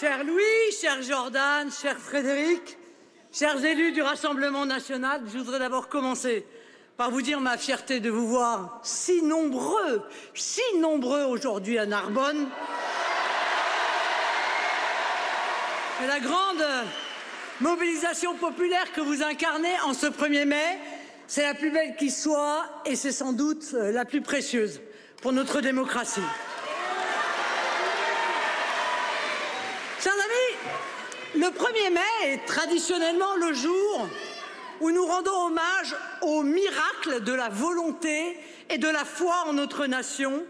Cher Louis, cher Jordan, cher Frédéric, chers élus du Rassemblement national, je voudrais d'abord commencer par vous dire ma fierté de vous voir si nombreux aujourd'hui à Narbonne. Et la grande mobilisation populaire que vous incarnez en ce 1er mai, c'est la plus belle qui soit et c'est sans doute la plus précieuse pour notre démocratie. Chers amis, le 1er mai est traditionnellement le jour où nous rendons hommage au miracle de la volonté et de la foi en notre nation,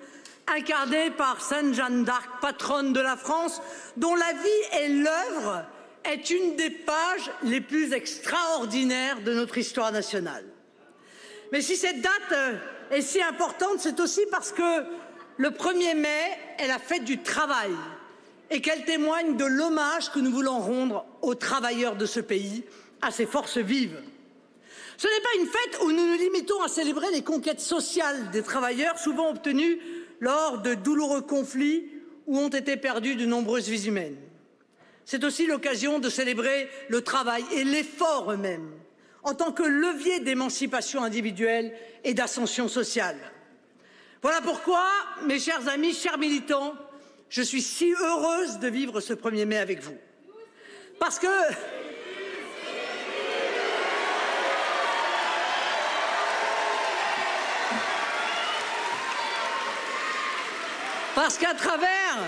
incarné par Sainte Jeanne d'Arc, patronne de la France, dont la vie et l'œuvre est une des pages les plus extraordinaires de notre histoire nationale. Mais si cette date est si importante, c'est aussi parce que le 1er mai est la fête du travail et qu'elle témoigne de l'hommage que nous voulons rendre aux travailleurs de ce pays, à ses forces vives. Ce n'est pas une fête où nous nous limitons à célébrer les conquêtes sociales des travailleurs, souvent obtenues lors de douloureux conflits où ont été perdues de nombreuses vies humaines. C'est aussi l'occasion de célébrer le travail et l'effort eux-mêmes, en tant que levier d'émancipation individuelle et d'ascension sociale. Voilà pourquoi, mes chers amis, chers militants, je suis si heureuse de vivre ce 1er mai avec vous. Parce qu'à travers...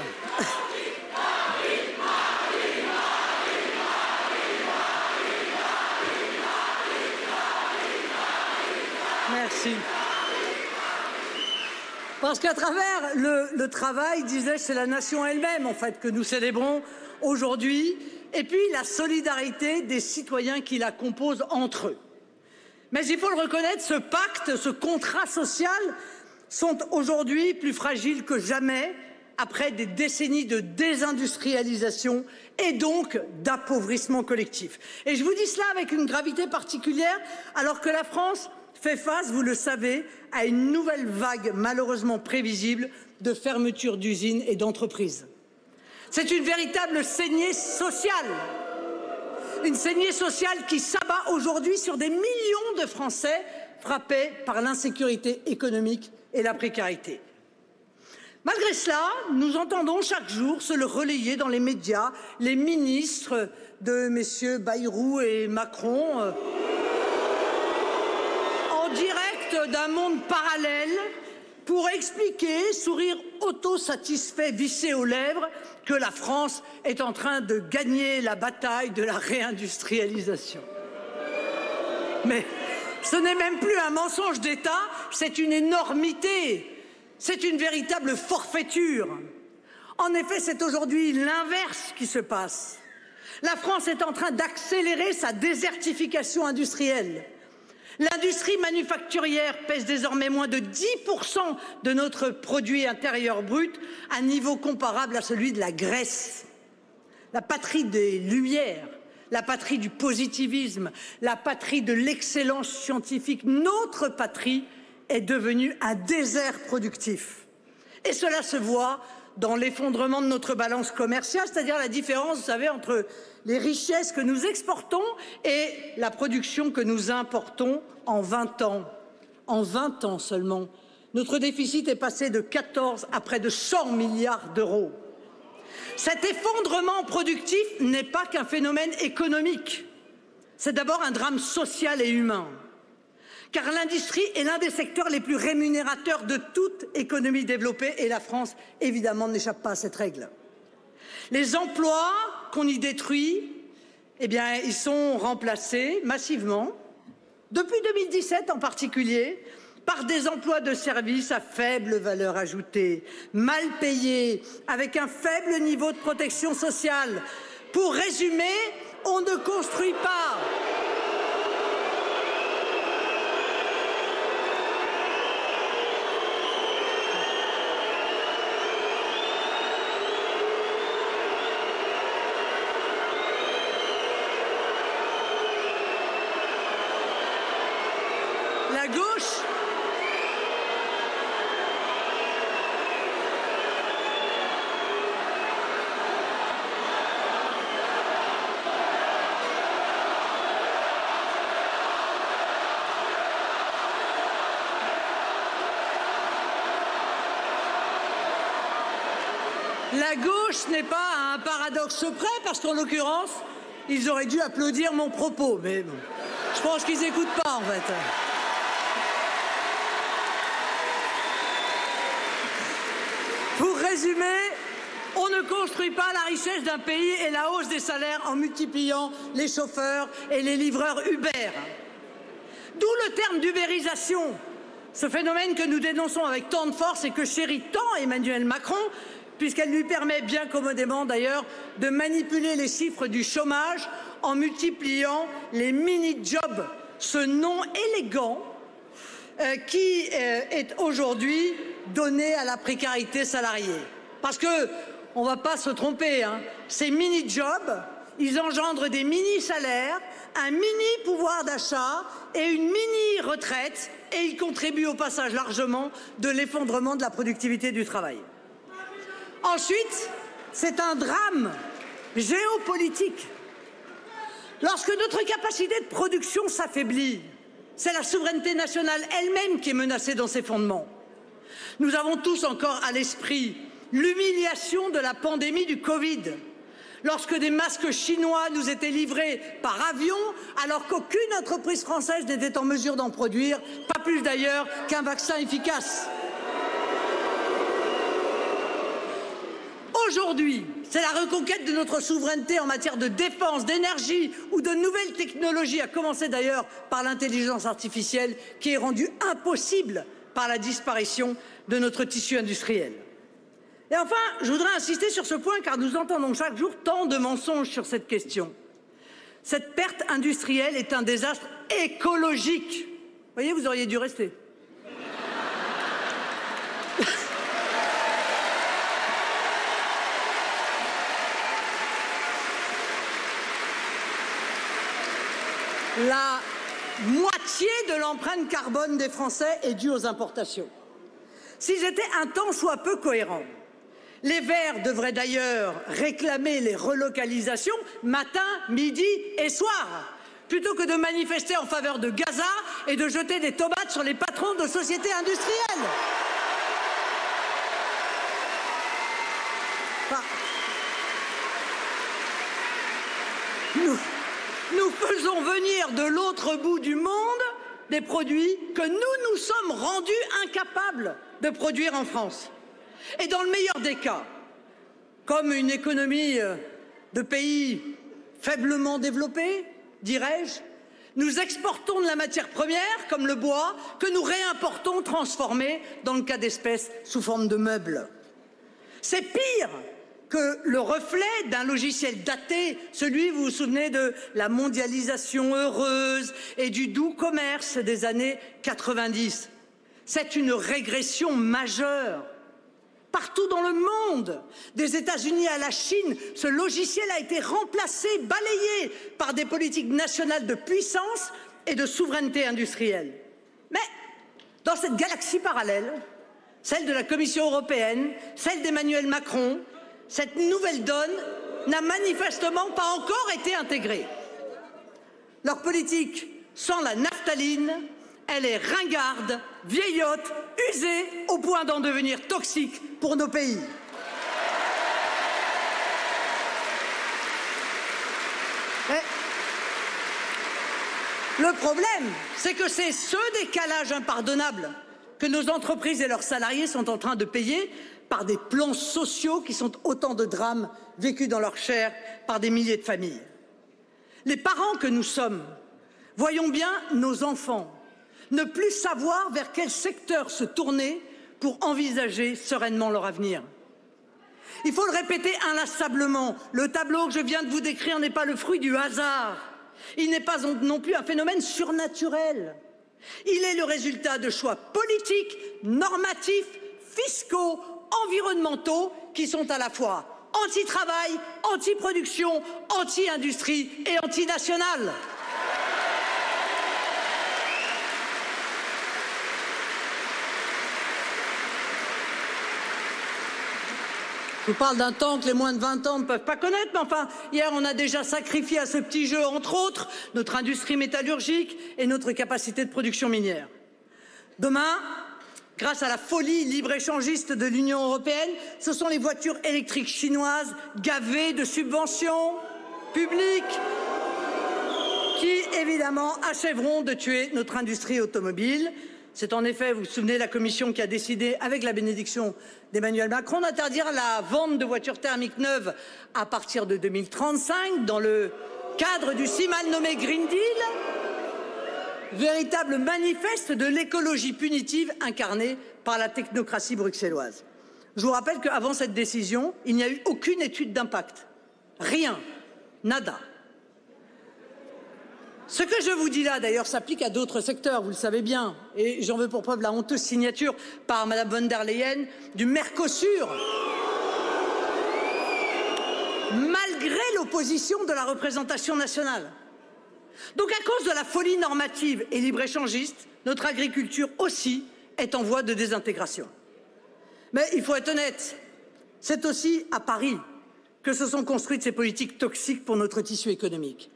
Merci. Parce qu'à travers le travail, disais-je, c'est la nation elle-même, en fait, que nous célébrons aujourd'hui, et puis la solidarité des citoyens qui la composent entre eux. Mais il faut le reconnaître, ce pacte, ce contrat social sont aujourd'hui plus fragiles que jamais après des décennies de désindustrialisation et donc d'appauvrissement collectif. Et je vous dis cela avec une gravité particulière alors que la France fait face, vous le savez, à une nouvelle vague malheureusement prévisible de fermeture d'usines et d'entreprises. C'est une véritable saignée sociale. Une saignée sociale qui s'abat aujourd'hui sur des millions de Français frappés par l'insécurité économique et la précarité. Malgré cela, nous entendons chaque jour se le relayer dans les médias, les ministres de messieurs Bayrou et Macron, en direct d'un monde parallèle, pour expliquer, sourire autosatisfait vissé aux lèvres, que la France est en train de gagner la bataille de la réindustrialisation. Mais ce n'est même plus un mensonge d'État, c'est une énormité. C'est une véritable forfaiture. En effet, c'est aujourd'hui l'inverse qui se passe. La France est en train d'accélérer sa désertification industrielle. L'industrie manufacturière pèse désormais moins de 10% de notre produit intérieur brut, un niveau comparable à celui de la Grèce. La patrie des Lumières, la patrie du positivisme, la patrie de l'excellence scientifique, notre patrie est devenue un désert productif. Et cela se voit dans l'effondrement de notre balance commerciale, c'est-à-dire la différence, vous savez, entre les richesses que nous exportons et la production que nous importons en 20 ans. En 20 ans seulement, notre déficit est passé de 14 à près de 100 milliards d'euros. Cet effondrement productif n'est pas qu'un phénomène économique. C'est d'abord un drame social et humain. Car l'industrie est l'un des secteurs les plus rémunérateurs de toute économie développée et la France, évidemment, n'échappe pas à cette règle. Les emplois qu'on y détruit, eh bien, ils sont remplacés massivement, depuis 2017 en particulier, par des emplois de services à faible valeur ajoutée, mal payés, avec un faible niveau de protection sociale. Pour résumer, on ne construit pas. La gauche La gauche n'est pas à un paradoxe près, parce qu'en l'occurrence, ils auraient dû applaudir mon propos, mais bon, je pense qu'ils n'écoutent pas en fait. Pour résumer, on ne construit pas la richesse d'un pays et la hausse des salaires en multipliant les chauffeurs et les livreurs Uber. D'où le terme d'ubérisation, ce phénomène que nous dénonçons avec tant de force et que chérit tant Emmanuel Macron, puisqu'elle lui permet bien commodément d'ailleurs de manipuler les chiffres du chômage en multipliant les mini-jobs, ce nom élégant qui est aujourd'hui donné à la précarité salariée. Parce que, on ne va pas se tromper, hein, ces mini-jobs, ils engendrent des mini-salaires, un mini-pouvoir d'achat et une mini-retraite, et ils contribuent au passage largement de l'effondrement de la productivité du travail. Ensuite, c'est un drame géopolitique. Lorsque notre capacité de production s'affaiblit, c'est la souveraineté nationale elle-même qui est menacée dans ses fondements. Nous avons tous encore à l'esprit l'humiliation de la pandémie du Covid, lorsque des masques chinois nous étaient livrés par avion, alors qu'aucune entreprise française n'était en mesure d'en produire, pas plus d'ailleurs qu'un vaccin efficace. Aujourd'hui, c'est la reconquête de notre souveraineté en matière de défense, d'énergie ou de nouvelles technologies, à commencer d'ailleurs par l'intelligence artificielle, qui est rendue impossible par la disparition de notre tissu industriel. Et enfin, je voudrais insister sur ce point car nous entendons chaque jour tant de mensonges sur cette question. Cette perte industrielle est un désastre écologique. Vous voyez, vous auriez dû rester. La moitié de l'empreinte carbone des Français est due aux importations. S'ils étaient un tant soit peu cohérents, les Verts devraient d'ailleurs réclamer les relocalisations matin, midi et soir, plutôt que de manifester en faveur de Gaza et de jeter des tomates sur les patrons de sociétés industrielles. Nous faisons venir de l'autre bout du monde des produits que nous nous sommes rendus incapables de produire en France. Et dans le meilleur des cas, comme une économie de pays faiblement développés, dirais-je, nous exportons de la matière première, comme le bois, que nous réimportons transformé, dans le cas d'espèces, sous forme de meubles. C'est pire que le reflet d'un logiciel daté, celui, vous vous souvenez, de la mondialisation heureuse et du doux commerce des années 90. C'est une régression majeure. Partout dans le monde, des États-Unis à la Chine, ce logiciel a été remplacé, balayé par des politiques nationales de puissance et de souveraineté industrielle. Mais dans cette galaxie parallèle, celle de la Commission européenne, celle d'Emmanuel Macron, cette nouvelle donne n'a manifestement pas encore été intégrée. Leur politique sent la naphtaline, elle est ringarde, vieillotte, usée, au point d'en devenir toxique pour nos pays. Le problème, c'est que c'est ce décalage impardonnable que nos entreprises et leurs salariés sont en train de payer par des plans sociaux qui sont autant de drames vécus dans leur chair par des milliers de familles. Les parents que nous sommes, voyons bien nos enfants ne plus savoir vers quel secteur se tourner pour envisager sereinement leur avenir. Il faut le répéter inlassablement, le tableau que je viens de vous décrire n'est pas le fruit du hasard. Il n'est pas non plus un phénomène surnaturel. Il est le résultat de choix politiques, normatifs, fiscaux, environnementaux qui sont à la fois anti-travail, anti-production, anti-industrie et anti-nationale. Je vous parle d'un temps que les moins de 20 ans ne peuvent pas connaître, mais enfin, hier, on a déjà sacrifié à ce petit jeu, entre autres, notre industrie métallurgique et notre capacité de production minière. Demain, grâce à la folie libre-échangiste de l'Union européenne, ce sont les voitures électriques chinoises gavées de subventions publiques qui, évidemment, achèveront de tuer notre industrie automobile. C'est en effet, vous vous souvenez, la Commission qui a décidé, avec la bénédiction d'Emmanuel Macron, d'interdire la vente de voitures thermiques neuves à partir de 2035 dans le cadre du si mal nommé Green Deal, véritable manifeste de l'écologie punitive incarnée par la technocratie bruxelloise. Je vous rappelle qu'avant cette décision, il n'y a eu aucune étude d'impact. Rien. Nada. Ce que je vous dis là, d'ailleurs, s'applique à d'autres secteurs, vous le savez bien. Et j'en veux pour preuve la honteuse signature par Mme von der Leyen du Mercosur, malgré l'opposition de la représentation nationale. Donc, à cause de la folie normative et libre-échangiste, notre agriculture aussi est en voie de désintégration. Mais il faut être honnête, c'est aussi à Paris que se sont construites ces politiques toxiques pour notre tissu économique.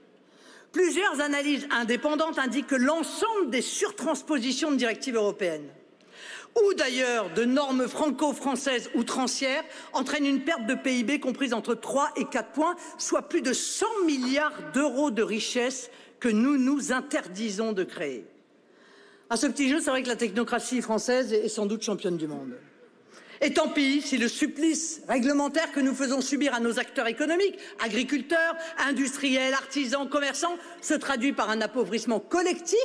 Plusieurs analyses indépendantes indiquent que l'ensemble des surtranspositions de directives européennes ou d'ailleurs de normes franco-françaises outrancières entraînent une perte de PIB comprise entre 3 et 4 points, soit plus de 100 milliards d'euros de richesse que nous nous interdisons de créer. À ce petit jeu, c'est vrai que la technocratie française est sans doute championne du monde. Et tant pis si le supplice réglementaire que nous faisons subir à nos acteurs économiques, agriculteurs, industriels, artisans, commerçants, se traduit par un appauvrissement collectif,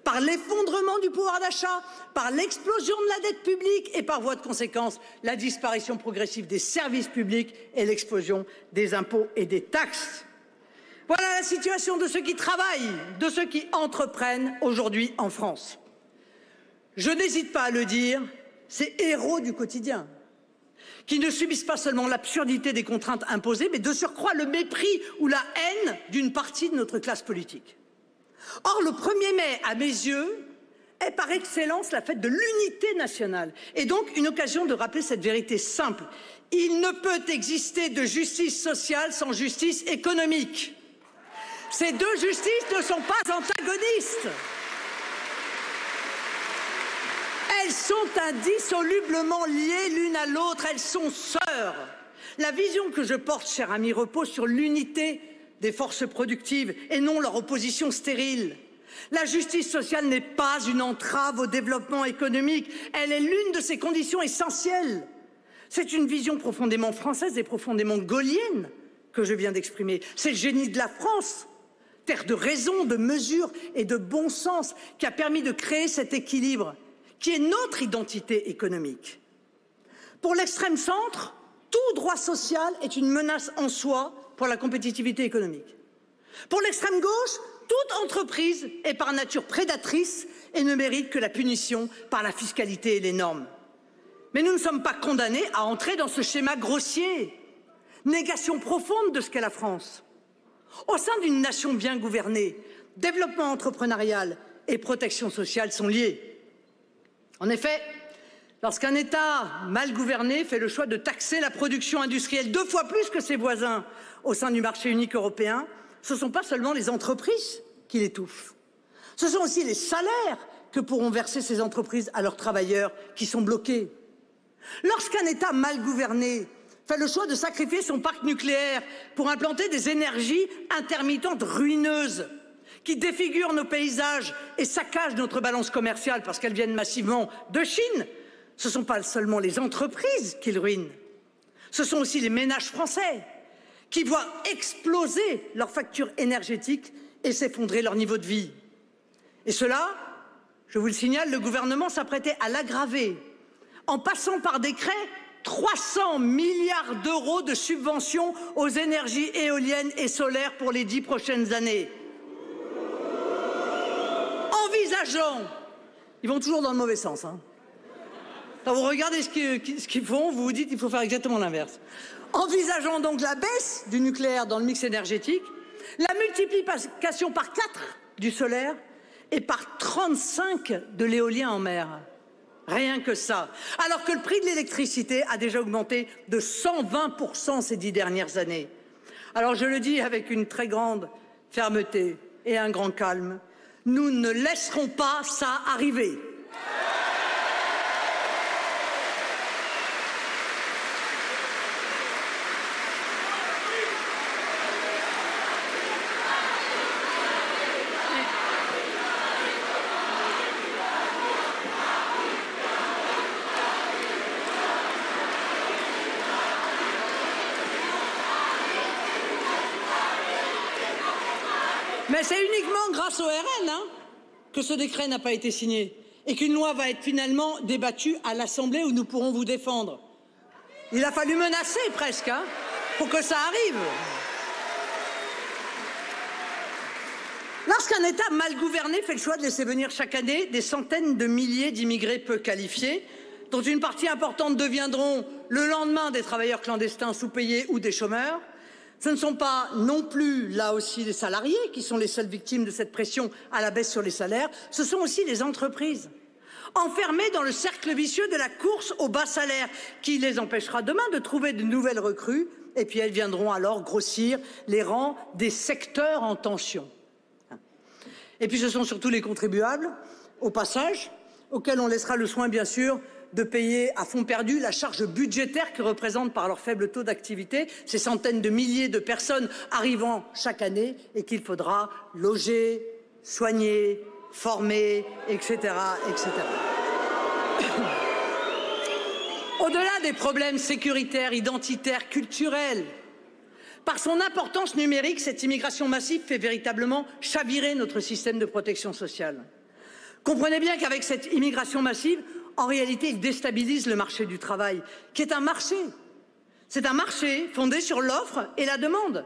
par l'effondrement du pouvoir d'achat, par l'explosion de la dette publique et par voie de conséquence, la disparition progressive des services publics et l'explosion des impôts et des taxes. Voilà la situation de ceux qui travaillent, de ceux qui entreprennent aujourd'hui en France. Je n'hésite pas à le dire, ces héros du quotidien, qui ne subissent pas seulement l'absurdité des contraintes imposées, mais de surcroît le mépris ou la haine d'une partie de notre classe politique. Or, le 1er mai, à mes yeux, est par excellence la fête de l'unité nationale, et donc une occasion de rappeler cette vérité simple. Il ne peut exister de justice sociale sans justice économique. Ces deux justices ne sont pas antagonistes. Elles sont indissolublement liées l'une à l'autre, elles sont sœurs. La vision que je porte, cher ami, repose sur l'unité des forces productives et non leur opposition stérile. La justice sociale n'est pas une entrave au développement économique, elle est l'une de ses conditions essentielles. C'est une vision profondément française et profondément gaullienne que je viens d'exprimer. C'est le génie de la France, terre de raison, de mesure et de bon sens, qui a permis de créer cet équilibre qui est notre identité économique. Pour l'extrême centre, tout droit social est une menace en soi pour la compétitivité économique. Pour l'extrême gauche, toute entreprise est par nature prédatrice et ne mérite que la punition par la fiscalité et les normes. Mais nous ne sommes pas condamnés à entrer dans ce schéma grossier. Négation profonde de ce qu'est la France. Au sein d'une nation bien gouvernée, développement entrepreneurial et protection sociale sont liés. En effet, lorsqu'un État mal gouverné fait le choix de taxer la production industrielle 2 fois plus que ses voisins au sein du marché unique européen, ce ne sont pas seulement les entreprises qui l'étouffent. Ce sont aussi les salaires que pourront verser ces entreprises à leurs travailleurs qui sont bloqués. Lorsqu'un État mal gouverné fait le choix de sacrifier son parc nucléaire pour implanter des énergies intermittentes ruineuses, qui défigurent nos paysages et saccagent notre balance commerciale parce qu'elles viennent massivement de Chine, ce ne sont pas seulement les entreprises qu'ils ruinent, ce sont aussi les ménages français qui voient exploser leurs factures énergétiques et s'effondrer leur niveau de vie. Et cela, je vous le signale, le gouvernement s'apprêtait à l'aggraver en passant par décret 300 milliards d'euros de subventions aux énergies éoliennes et solaires pour les 10 prochaines années. Envisageant, ils vont toujours dans le mauvais sens. Quand vous regardez ce qu'ils font, vous vous dites qu'il faut faire exactement l'inverse. Envisageant donc la baisse du nucléaire dans le mix énergétique, la multiplication par 4 du solaire et par 35 de l'éolien en mer. Rien que ça. Alors que le prix de l'électricité a déjà augmenté de 120% ces 10 dernières années. Alors je le dis avec une très grande fermeté et un grand calme, nous ne laisserons pas ça arriver. Mais c'est uniquement grâce au RN que ce décret n'a pas été signé et qu'une loi va être finalement débattue à l'Assemblée où nous pourrons vous défendre. Il a fallu menacer presque pour que ça arrive. Lorsqu'un État mal gouverné fait le choix de laisser venir chaque année des centaines de milliers d'immigrés peu qualifiés, dont une partie importante deviendront le lendemain des travailleurs clandestins sous-payés ou des chômeurs, ce ne sont pas non plus, là aussi, les salariés qui sont les seules victimes de cette pression à la baisse sur les salaires, ce sont aussi les entreprises, enfermées dans le cercle vicieux de la course aux bas salaires, qui les empêchera demain de trouver de nouvelles recrues, et puis elles viendront alors grossir les rangs des secteurs en tension. Et puis ce sont surtout les contribuables, au passage, auxquels on laissera le soin, bien sûr, de payer à fonds perdu la charge budgétaire que représentent par leur faible taux d'activité ces centaines de milliers de personnes arrivant chaque année et qu'il faudra loger, soigner, former, etc. etc. Au-delà des problèmes sécuritaires, identitaires, culturels, par son importance numérique, cette immigration massive fait véritablement chavirer notre système de protection sociale. Comprenez bien qu'avec cette immigration massive, en réalité, il déstabilise le marché du travail, qui est un marché. C'est un marché fondé sur l'offre et la demande.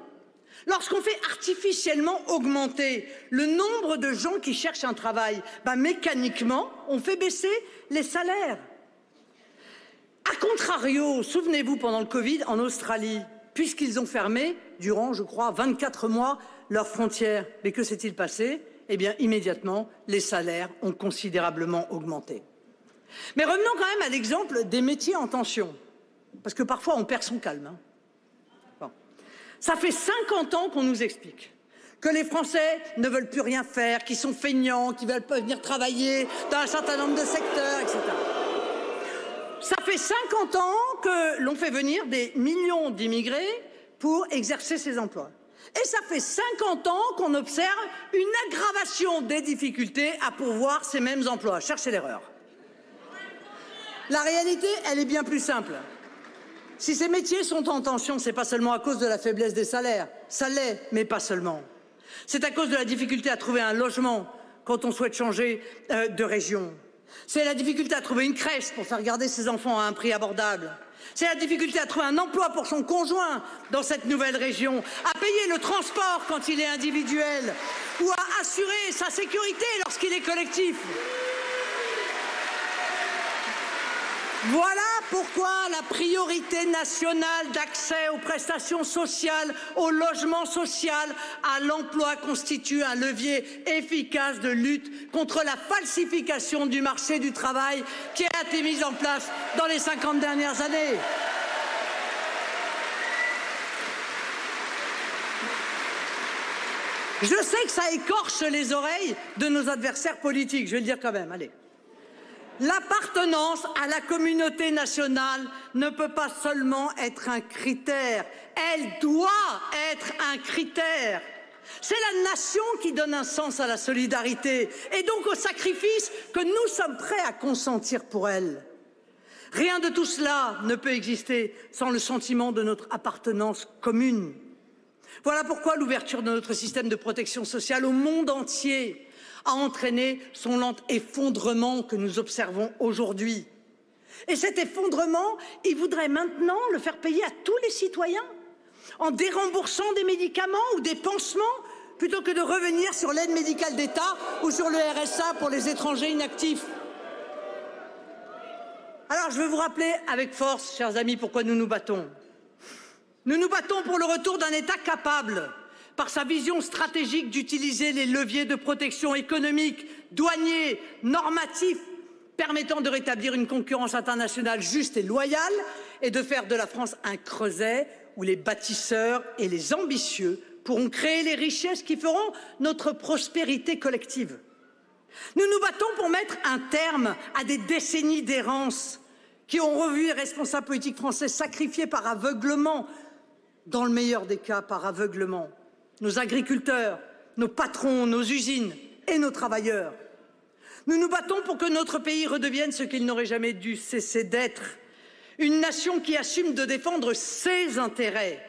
Lorsqu'on fait artificiellement augmenter le nombre de gens qui cherchent un travail, mécaniquement, on fait baisser les salaires. A contrario, souvenez-vous, pendant le Covid, en Australie, puisqu'ils ont fermé, durant, je crois, 24 mois, leurs frontières. Mais que s'est-il passé? Eh bien, immédiatement, les salaires ont considérablement augmenté. Mais revenons quand même à l'exemple des métiers en tension, parce que parfois on perd son calme. Bon. Ça fait 50 ans qu'on nous explique que les Français ne veulent plus rien faire, qu'ils sont feignants, qu'ils ne veulent pas venir travailler dans un certain nombre de secteurs, etc. Ça fait 50 ans que l'on fait venir des millions d'immigrés pour exercer ces emplois. Et ça fait 50 ans qu'on observe une aggravation des difficultés à pourvoir ces mêmes emplois. Cherchez l'erreur. La réalité, elle est bien plus simple. Si ces métiers sont en tension, ce n'est pas seulement à cause de la faiblesse des salaires. Ça l'est, mais pas seulement. C'est à cause de la difficulté à trouver un logement quand on souhaite changer de région. C'est la difficulté à trouver une crèche pour faire garder ses enfants à un prix abordable. C'est la difficulté à trouver un emploi pour son conjoint dans cette nouvelle région, à payer le transport quand il est individuel ou à assurer sa sécurité lorsqu'il est collectif. Voilà pourquoi la priorité nationale d'accès aux prestations sociales, au logement social, à l'emploi constitue un levier efficace de lutte contre la falsification du marché du travail qui a été mise en place dans les 50 dernières années. Je sais que ça écorche les oreilles de nos adversaires politiques, je vais le dire quand même, allez. L'appartenance à la communauté nationale ne peut pas seulement être un critère, elle doit être un critère. C'est la nation qui donne un sens à la solidarité et donc au sacrifice que nous sommes prêts à consentir pour elle. Rien de tout cela ne peut exister sans le sentiment de notre appartenance commune. Voilà pourquoi l'ouverture de notre système de protection sociale au monde entier a entraîné son lent effondrement que nous observons aujourd'hui. Et cet effondrement, il voudrait maintenant le faire payer à tous les citoyens en déremboursant des médicaments ou des pansements plutôt que de revenir sur l'aide médicale d'État ou sur le RSA pour les étrangers inactifs. Alors je veux vous rappeler avec force, chers amis, pourquoi nous nous battons. Nous nous battons pour le retour d'un État capable, par sa vision stratégique, d'utiliser les leviers de protection économique, douaniers, normatifs, permettant de rétablir une concurrence internationale juste et loyale et de faire de la France un creuset où les bâtisseurs et les ambitieux pourront créer les richesses qui feront notre prospérité collective. Nous nous battons pour mettre un terme à des décennies d'errance qui ont revu les responsables politiques français sacrifiés par aveuglement, dans le meilleur des cas par aveuglement, nos agriculteurs, nos patrons, nos usines et nos travailleurs. Nous nous battons pour que notre pays redevienne ce qu'il n'aurait jamais dû cesser d'être, une nation qui assume de défendre ses intérêts,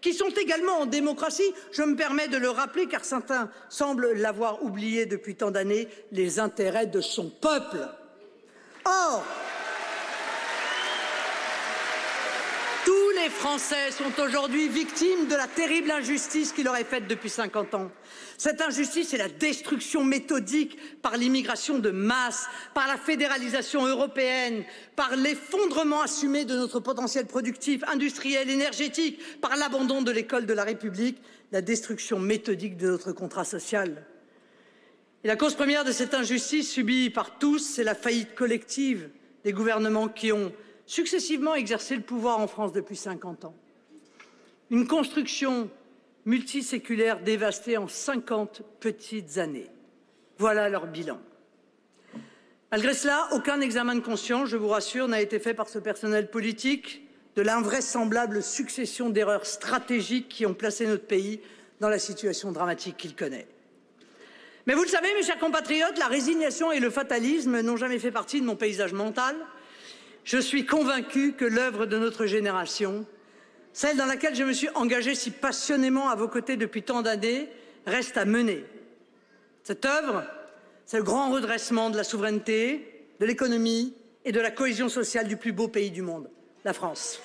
qui sont également en démocratie, je me permets de le rappeler car certains semblent l'avoir oublié depuis tant d'années, les intérêts de son peuple. Or, tous les Français sont aujourd'hui victimes de la terrible injustice qui leur est faite depuis 50 ans. Cette injustice, c'est la destruction méthodique par l'immigration de masse, par la fédéralisation européenne, par l'effondrement assumé de notre potentiel productif, industriel, énergétique, par l'abandon de l'école de la République, la destruction méthodique de notre contrat social. Et la cause première de cette injustice subie par tous, c'est la faillite collective des gouvernements qui ont successivement exercé le pouvoir en France depuis 50 ans. Une construction multiséculaire dévastée en 50 petites années. Voilà leur bilan. Malgré cela, aucun examen de conscience, je vous rassure, n'a été fait par ce personnel politique de l'invraisemblable succession d'erreurs stratégiques qui ont placé notre pays dans la situation dramatique qu'il connaît. Mais vous le savez, mes chers compatriotes, la résignation et le fatalisme n'ont jamais fait partie de mon paysage mental. Je suis convaincu que l'œuvre de notre génération, celle dans laquelle je me suis engagé si passionnément à vos côtés depuis tant d'années, reste à mener. Cette œuvre, c'est le grand redressement de la souveraineté, de l'économie et de la cohésion sociale du plus beau pays du monde, la France.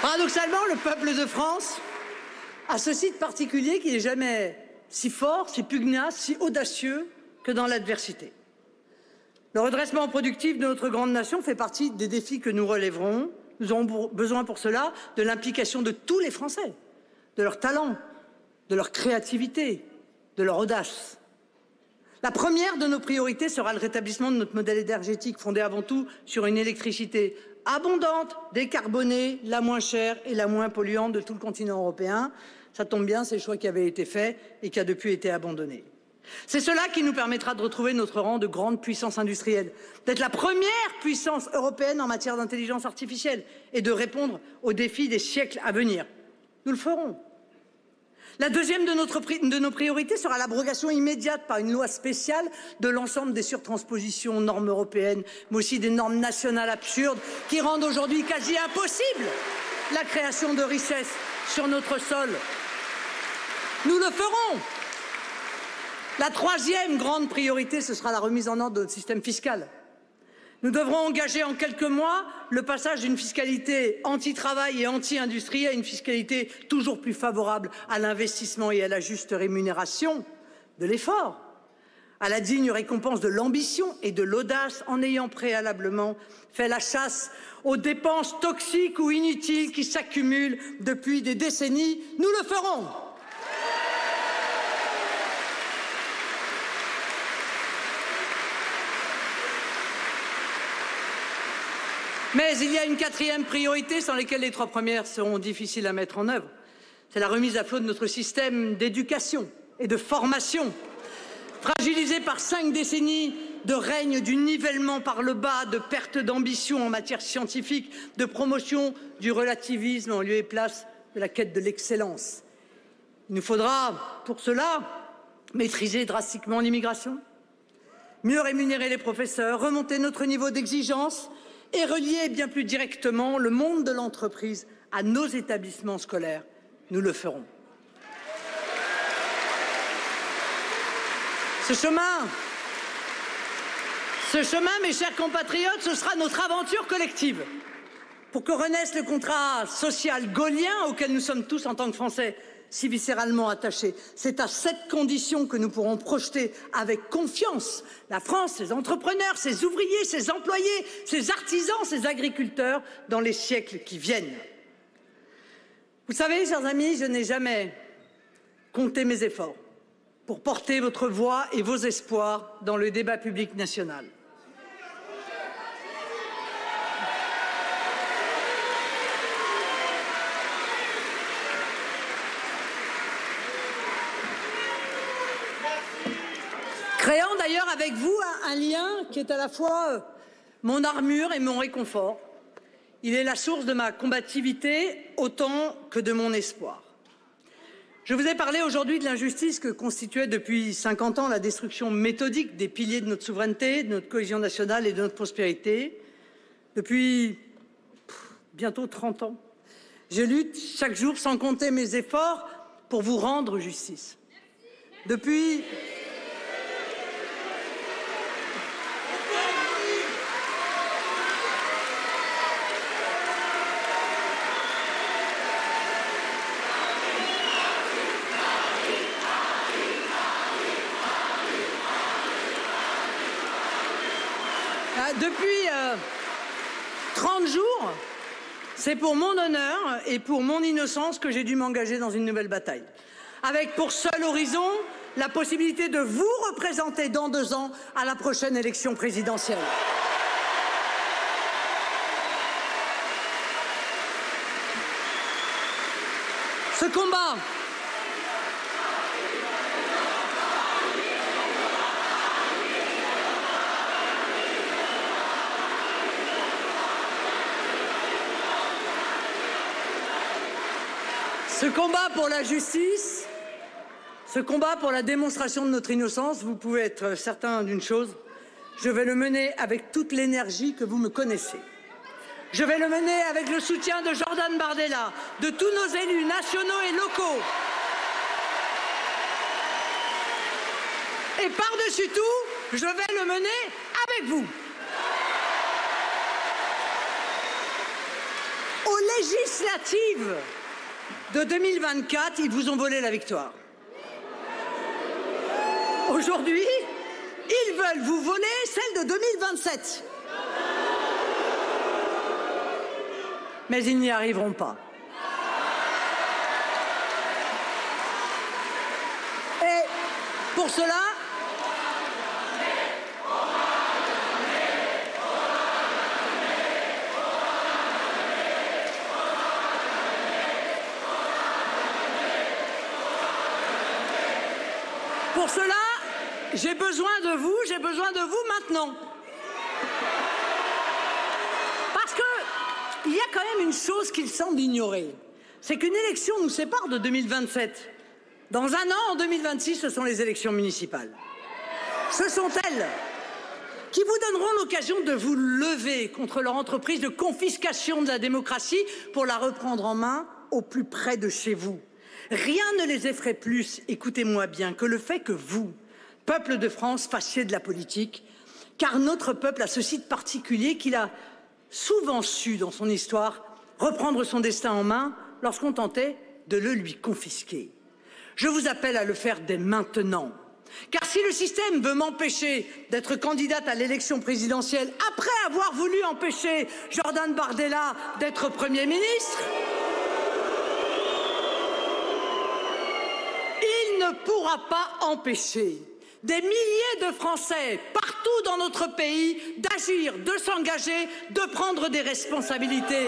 Paradoxalement, le peuple de France a ce site particulier qui n'est jamais si fort, si pugnace, si audacieux que dans l'adversité. Le redressement productif de notre grande nation fait partie des défis que nous relèverons. Nous aurons besoin pour cela de l'implication de tous les Français, de leur talent, de leur créativité, de leur audace. La première de nos priorités sera le rétablissement de notre modèle énergétique fondé avant tout sur une électricité abondante, décarbonée, la moins chère et la moins polluante de tout le continent européen. Ça tombe bien, c'est le choix qui avait été fait et qui a depuis été abandonné. C'est cela qui nous permettra de retrouver notre rang de grande puissance industrielle, d'être la première puissance européenne en matière d'intelligence artificielle et de répondre aux défis des siècles à venir. Nous le ferons. La deuxième de nos priorités sera l'abrogation immédiate par une loi spéciale de l'ensemble des surtranspositions aux normes européennes, mais aussi des normes nationales absurdes qui rendent aujourd'hui quasi impossible la création de richesses sur notre sol. Nous le ferons. La troisième grande priorité, ce sera la remise en ordre de notre système fiscal. Nous devrons engager en quelques mois le passage d'une fiscalité anti-travail et anti-industrie à une fiscalité toujours plus favorable à l'investissement et à la juste rémunération de l'effort, à la digne récompense de l'ambition et de l'audace en ayant préalablement fait la chasse aux dépenses toxiques ou inutiles qui s'accumulent depuis des décennies. Nous le ferons. Mais il y a une quatrième priorité sans laquelle les trois premières seront difficiles à mettre en œuvre. C'est la remise à flot de notre système d'éducation et de formation, fragilisé par 5 décennies de règne du nivellement par le bas, de perte d'ambition en matière scientifique, de promotion du relativisme en lieu et place de la quête de l'excellence. Il nous faudra pour cela maîtriser drastiquement l'immigration, mieux rémunérer les professeurs, remonter notre niveau d'exigence et relier bien plus directement le monde de l'entreprise à nos établissements scolaires. Nous le ferons. Ce chemin, mes chers compatriotes, ce sera notre aventure collective pour que renaisse le contrat social gaullien auquel nous sommes tous en tant que Français si viscéralement attachés. C'est à cette condition que nous pourrons projeter avec confiance la France, ses entrepreneurs, ses ouvriers, ses employés, ses artisans, ses agriculteurs dans les siècles qui viennent. Vous savez, chers amis, je n'ai jamais compté mes efforts pour porter votre voix et vos espoirs dans le débat public national. Créant d'ailleurs avec vous un lien qui est à la fois mon armure et mon réconfort. Il est la source de ma combativité autant que de mon espoir. Je vous ai parlé aujourd'hui de l'injustice que constituait depuis 50 ans la destruction méthodique des piliers de notre souveraineté, de notre cohésion nationale et de notre prospérité. Depuis bientôt 30 ans, je lutte chaque jour sans compter mes efforts pour vous rendre justice. Depuis Depuis 30 jours, c'est pour mon honneur et pour mon innocence que j'ai dû m'engager dans une nouvelle bataille. Avec pour seul horizon la possibilité de vous représenter dans 2 ans à la prochaine élection présidentielle. Ce combat pour la justice, ce combat pour la démonstration de notre innocence, vous pouvez être certain d'une chose, je vais le mener avec toute l'énergie que vous me connaissez. Je vais le mener avec le soutien de Jordan Bardella, de tous nos élus nationaux et locaux. Et par-dessus tout, je vais le mener avec vous. Aux législatives de 2024, ils vous ont volé la victoire. Aujourd'hui, ils veulent vous voler celle de 2027. Mais ils n'y arriveront pas. Et pour cela, j'ai besoin de vous maintenant. Parce qu'il y a quand même une chose qu'il semble ignorer, c'est qu'une élection nous sépare de 2027. Dans 1 an, en 2026, ce sont les élections municipales. Ce sont elles qui vous donneront l'occasion de vous lever contre leur entreprise de confiscation de la démocratie pour la reprendre en main au plus près de chez vous. Rien ne les effraie plus, écoutez-moi bien, que le fait que vous, peuple de France, fassiez de la politique, car notre peuple a ceci de particulier qu'il a souvent su, dans son histoire, reprendre son destin en main lorsqu'on tentait de le lui confisquer. Je vous appelle à le faire dès maintenant, car si le système veut m'empêcher d'être candidate à l'élection présidentielle après avoir voulu empêcher Jordan Bardella d'être Premier ministre, il ne pourra pas empêcher des milliers de Français partout dans notre pays d'agir, de s'engager, de prendre des responsabilités.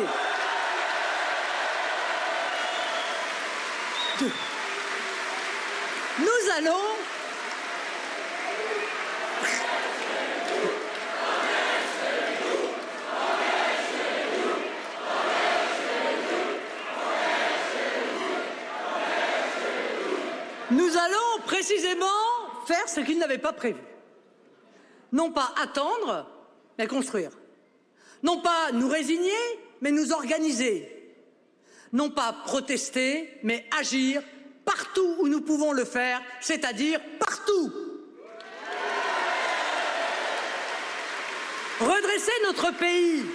Nous allons précisément faire ce qu'ils n'avaient pas prévu. Non pas attendre, mais construire. Non pas nous résigner, mais nous organiser. Non pas protester, mais agir partout où nous pouvons le faire, c'est-à-dire partout. Redresser notre pays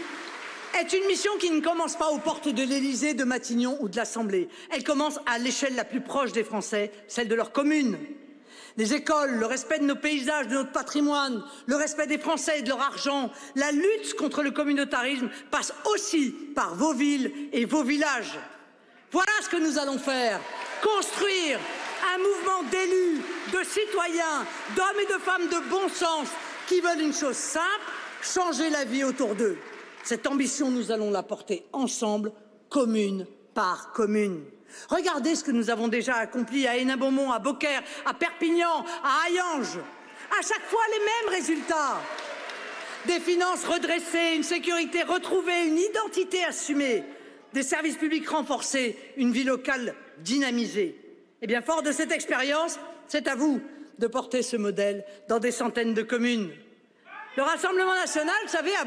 est une mission qui ne commence pas aux portes de l'Élysée, de Matignon ou de l'Assemblée. Elle commence à l'échelle la plus proche des Français, celle de leur commune. Les écoles, le respect de nos paysages, de notre patrimoine, le respect des Français et de leur argent, la lutte contre le communautarisme passe aussi par vos villes et vos villages. Voilà ce que nous allons faire. Construire un mouvement d'élus, de citoyens, d'hommes et de femmes de bon sens qui veulent une chose simple, changer la vie autour d'eux. Cette ambition, nous allons la porter ensemble, commune par commune. Regardez ce que nous avons déjà accompli à Hénin-Beaumont, à Beaucaire, à Perpignan, à Hayange. À chaque fois, les mêmes résultats. Des finances redressées, une sécurité retrouvée, une identité assumée, des services publics renforcés, une vie locale dynamisée. Eh bien, fort de cette expérience, c'est à vous de porter ce modèle dans des centaines de communes. Le Rassemblement national, vous savez, a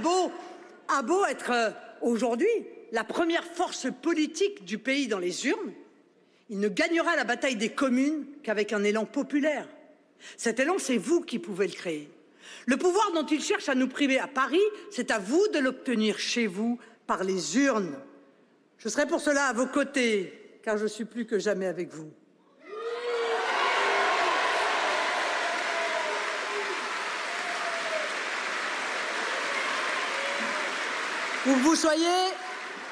beau être aujourd'hui la première force politique du pays dans les urnes, il ne gagnera la bataille des communes qu'avec un élan populaire. Cet élan, c'est vous qui pouvez le créer. Le pouvoir dont il cherche à nous priver à Paris, c'est à vous de l'obtenir chez vous par les urnes. Je serai pour cela à vos côtés, car je suis plus que jamais avec vous. Où que vous soyez,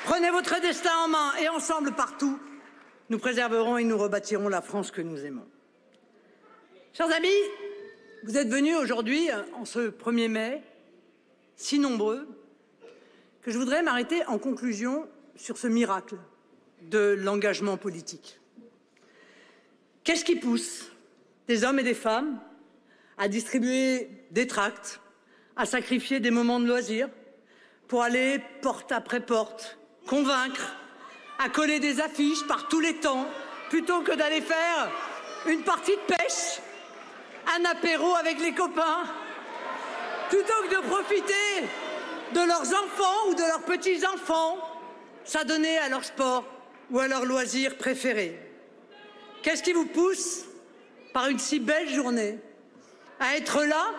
prenez votre destin en main et ensemble partout, nous préserverons et nous rebâtirons la France que nous aimons. Chers amis, vous êtes venus aujourd'hui, en ce 1er mai, si nombreux, que je voudrais m'arrêter en conclusion sur ce miracle de l'engagement politique. Qu'est-ce qui pousse des hommes et des femmes à distribuer des tracts, à sacrifier des moments de loisirs, pour aller porte après porte, convaincre, à coller des affiches par tous les temps, plutôt que d'aller faire une partie de pêche, un apéro avec les copains, plutôt que de profiter de leurs enfants ou de leurs petits-enfants, s'adonner à leur sport ou à leur loisir préféré. Qu'est-ce qui vous pousse, par une si belle journée, à être là,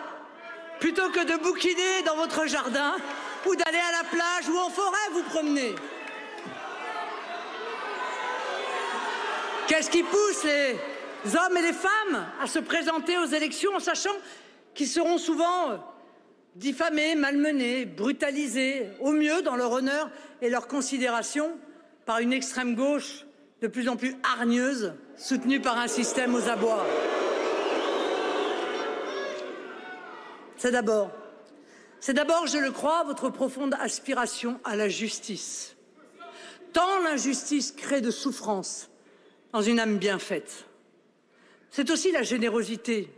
plutôt que de bouquiner dans votre jardin ou d'aller à la plage ou en forêt vous promener? Qu'est-ce qui pousse les hommes et les femmes à se présenter aux élections en sachant qu'ils seront souvent diffamés, malmenés, brutalisés, au mieux dans leur honneur et leur considération par une extrême gauche de plus en plus hargneuse, soutenue par un système aux abois? C'est d'abord, je le crois, votre profonde aspiration à la justice. Tant l'injustice crée de souffrance dans une âme bien faite. C'est aussi la générosité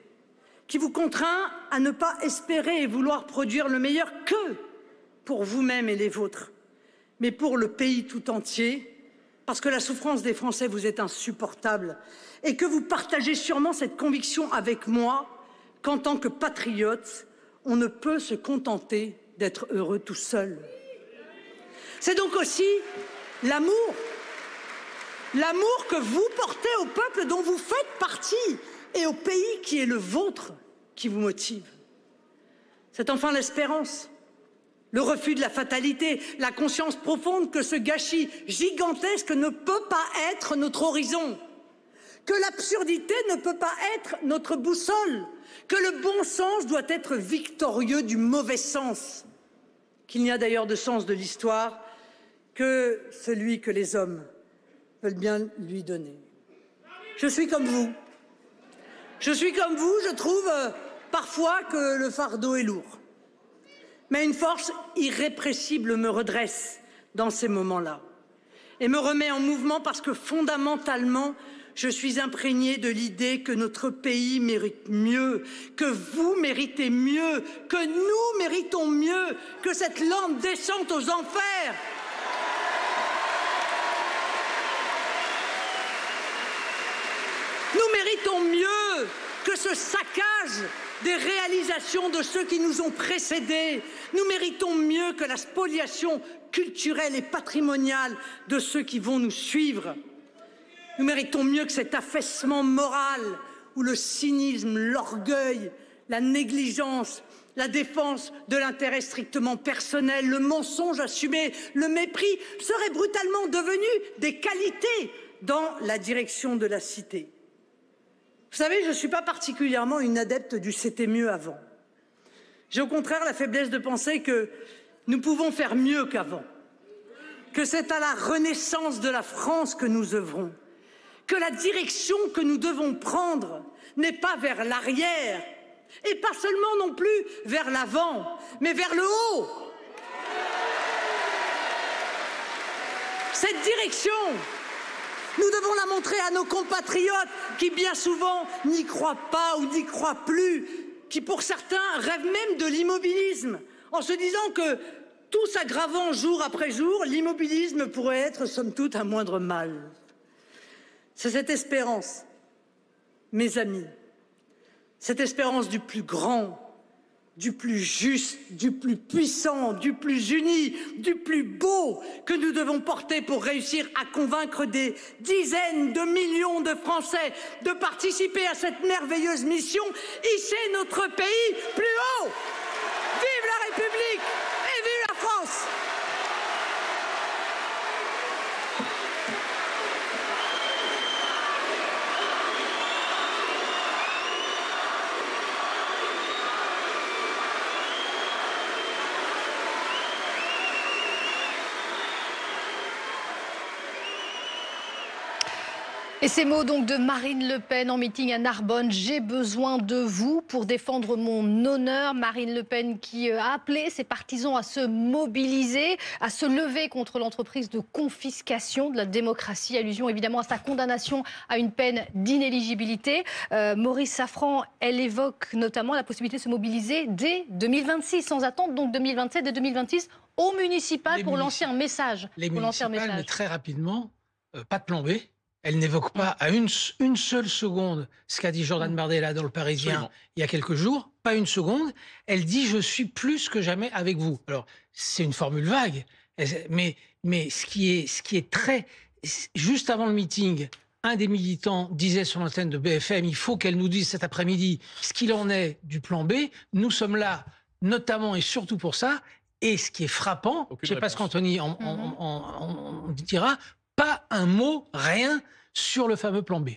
qui vous contraint à ne pas espérer et vouloir produire le meilleur que pour vous-même et les vôtres, mais pour le pays tout entier, parce que la souffrance des Français vous est insupportable et que vous partagez sûrement cette conviction avec moi qu'en tant que patriote, on ne peut se contenter d'être heureux tout seul. C'est donc aussi l'amour que vous portez au peuple dont vous faites partie et au pays qui est le vôtre qui vous motive. C'est enfin l'espérance, le refus de la fatalité, la conscience profonde que ce gâchis gigantesque ne peut pas être notre horizon, que l'absurdité ne peut pas être notre boussole, que le bon sens doit être victorieux du mauvais sens, qu'il n'y a d'ailleurs de sens de l'histoire que celui que les hommes veulent bien lui donner. Je suis comme vous. Je trouve parfois que le fardeau est lourd. Mais une force irrépressible me redresse dans ces moments-là et me remet en mouvement parce que fondamentalement, je suis imprégnée de l'idée que notre pays mérite mieux, que vous méritez mieux, que nous méritons mieux, que cette lampe descende aux enfers. Nous méritons mieux que ce saccage des réalisations de ceux qui nous ont précédés. Nous méritons mieux que la spoliation culturelle et patrimoniale de ceux qui vont nous suivre. Nous méritons mieux que cet affaissement moral où le cynisme, l'orgueil, la négligence, la défense de l'intérêt strictement personnel, le mensonge assumé, le mépris seraient brutalement devenus des qualités dans la direction de la cité. Vous savez, je ne suis pas particulièrement une adepte du « c'était mieux avant ». J'ai au contraire la faiblesse de penser que nous pouvons faire mieux qu'avant, que c'est à la renaissance de la France que nous œuvrons, que la direction que nous devons prendre n'est pas vers l'arrière, et pas seulement non plus vers l'avant, mais vers le haut. Cette direction, nous devons la montrer à nos compatriotes qui bien souvent n'y croient pas ou n'y croient plus, qui pour certains rêvent même de l'immobilisme, en se disant que tout s'aggravant jour après jour, l'immobilisme pourrait être somme toute un moindre mal. C'est cette espérance Mes amis, cette espérance du plus grand, du plus juste, du plus puissant, du plus uni, du plus beau que nous devons porter pour réussir à convaincre des dizaines de millions de Français de participer à cette merveilleuse mission, hisser notre pays plus haut. Vive la République et vive la France! Et ces mots donc de Marine Le Pen en meeting à Narbonne. J'ai besoin de vous pour défendre mon honneur. Marine Le Pen qui a appelé ses partisans à se mobiliser, à se lever contre l'entreprise de confiscation de la démocratie. Allusion évidemment à sa condamnation à une peine d'inéligibilité. Maurice Safran, elle évoque notamment la possibilité de se mobiliser dès 2026, sans attendre donc 2027 et 2026 au municipal pour lancer un message. Les municipales, mais très rapidement, pas de plan B. Elle n'évoque pas à une seule seconde ce qu'a dit Jordan Bardella dans Le Parisien il y a quelques jours. Pas une seconde. Elle dit « je suis plus que jamais avec vous ». Alors, c'est une formule vague. Mais ce qui est très... Juste avant le meeting, un des militants disait sur l'antenne de BFM « il faut qu'elle nous dise cet après-midi ce qu'il en est du plan B ». Nous sommes là, notamment et surtout pour ça. Et ce qui est frappant, je ne sais pas ce qu'Anthony en dira, pas un mot, rien sur le fameux plan B.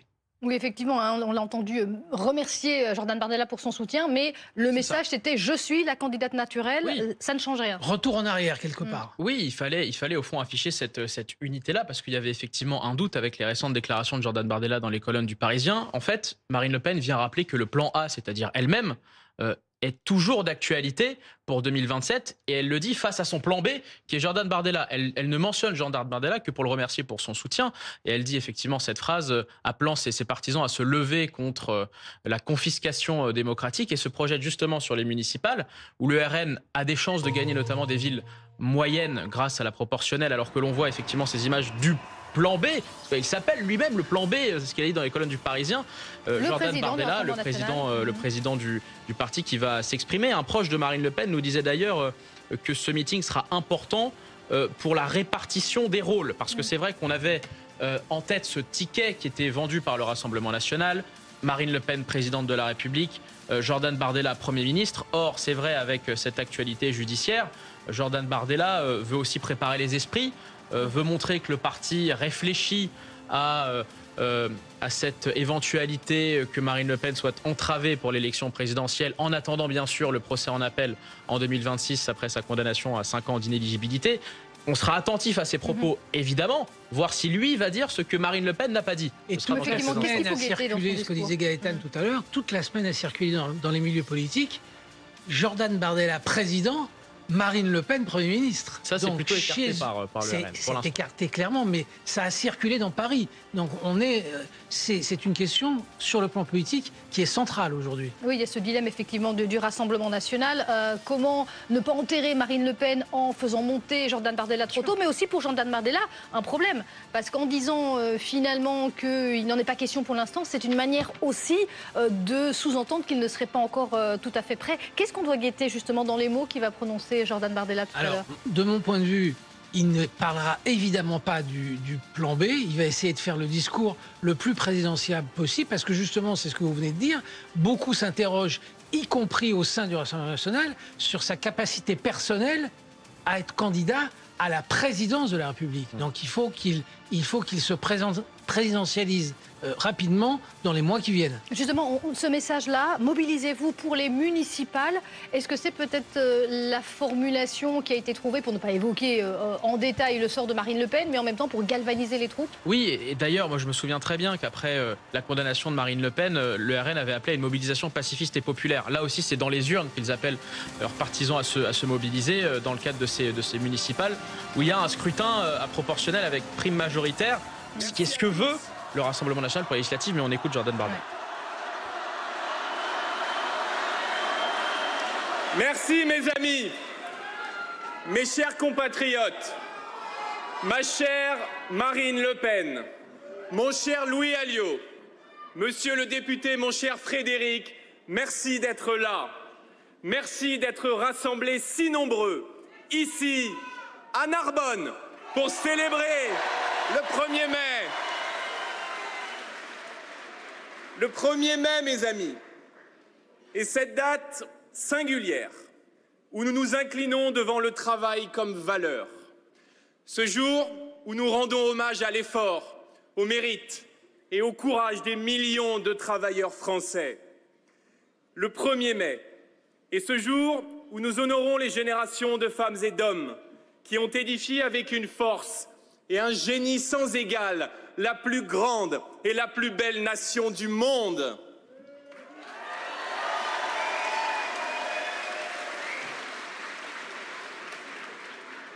Oui, effectivement, on l'a entendu remercier Jordan Bardella pour son soutien, mais le message c'était « je suis la candidate naturelle », ça ne change rien. Retour en arrière quelque part. Oui, il fallait au fond afficher cette unité-là, parce qu'il y avait effectivement un doute avec les récentes déclarations de Jordan Bardella dans les colonnes du Parisien. En fait, Marine Le Pen vient rappeler que le plan A, c'est-à-dire elle-même, est toujours d'actualité pour 2027, et elle le dit face à son plan B, qui est Jordan Bardella. Elle ne mentionne Jordan Bardella que pour le remercier pour son soutien, et elle dit effectivement cette phrase appelant ses partisans à se lever contre la confiscation démocratique, et se projette justement sur les municipales, où le RN a des chances de gagner notamment des villes moyennes grâce à la proportionnelle, alors que l'on voit effectivement ces images du plan B, il s'appelle lui-même le plan B, c'est ce qu'il a dit dans les colonnes du Parisien. Jordan Bardella, le président du parti qui va s'exprimer. Un proche de Marine Le Pen nous disait d'ailleurs que ce meeting sera important pour la répartition des rôles. Parce que c'est vrai qu'on avait en tête ce ticket qui était vendu par le Rassemblement national. Marine Le Pen, présidente de la République, Jordan Bardella, Premier ministre. Or, c'est vrai, avec cette actualité judiciaire, Jordan Bardella veut aussi préparer les esprits, veut montrer que le parti réfléchit à cette éventualité que Marine Le Pen soit entravée pour l'élection présidentielle, en attendant bien sûr le procès en appel en 2026 après sa condamnation à 5 ans d'inéligibilité. On sera attentif à ses propos, évidemment, voir si lui va dire ce que Marine Le Pen n'a pas dit. Et toute la semaine a circulé, ce que disait Gaëtan tout à l'heure, toute la semaine a circulé dans les milieux politiques, Jordan Bardella président, Marine Le Pen, Premier ministre. Ça, c'est plutôt écarté par le RN. C'est écarté clairement, mais ça a circulé dans Paris. Donc, c'est une question, sur le plan politique, qui est centrale aujourd'hui. Oui, il y a ce dilemme, effectivement, du Rassemblement national. Comment ne pas enterrer Marine Le Pen en faisant monter Jordan Bardella trop tôt, mais aussi pour Jordan Bardella, un problème. Parce qu'en disant, finalement, qu'il n'en est pas question pour l'instant, c'est une manière aussi de sous-entendre qu'il ne serait pas encore tout à fait prêt. Qu'est-ce qu'on doit guetter, justement, dans les mots qu'il va prononcer Jordan Bardella tout à l'heure? De mon point de vue, il ne parlera évidemment pas du plan B. Il va essayer de faire le discours le plus présidentiable possible, parce que justement, c'est ce que vous venez de dire, beaucoup s'interrogent, y compris au sein du Rassemblement national, sur sa capacité personnelle à être candidat à la présidence de la République. Donc il faut qu'il se présidentialise rapidement dans les mois qui viennent. Justement, ce message-là, mobilisez-vous pour les municipales. Est-ce que c'est peut-être la formulation qui a été trouvée pour ne pas évoquer en détail le sort de Marine Le Pen, mais en même temps pour galvaniser les troupes? Oui, et d'ailleurs, moi je me souviens très bien qu'après la condamnation de Marine Le Pen, le RN avait appelé à une mobilisation pacifiste et populaire. Là aussi, c'est dans les urnes qu'ils appellent leurs partisans à se mobiliser dans le cadre de ces municipales, où il y a un scrutin à proportionnel avec prime majoritaire, ce qui est ce que veut le Rassemblement national pour les législatives, mais on écoute Jordan Bardella. Merci mes amis, mes chers compatriotes, ma chère Marine Le Pen, mon cher Louis Alliot, Monsieur le député, mon cher Frédéric, merci d'être là. Merci d'être rassemblés si nombreux, ici, à Narbonne, pour célébrer le 1er mai. Le 1er mai, mes amis, est cette date singulière où nous nous inclinons devant le travail comme valeur. Ce jour où nous rendons hommage à l'effort, au mérite et au courage des millions de travailleurs français. Le 1er mai est ce jour où nous honorons les générations de femmes et d'hommes qui ont édifié avec une force et un génie sans égal la plus grande et la plus belle nation du monde.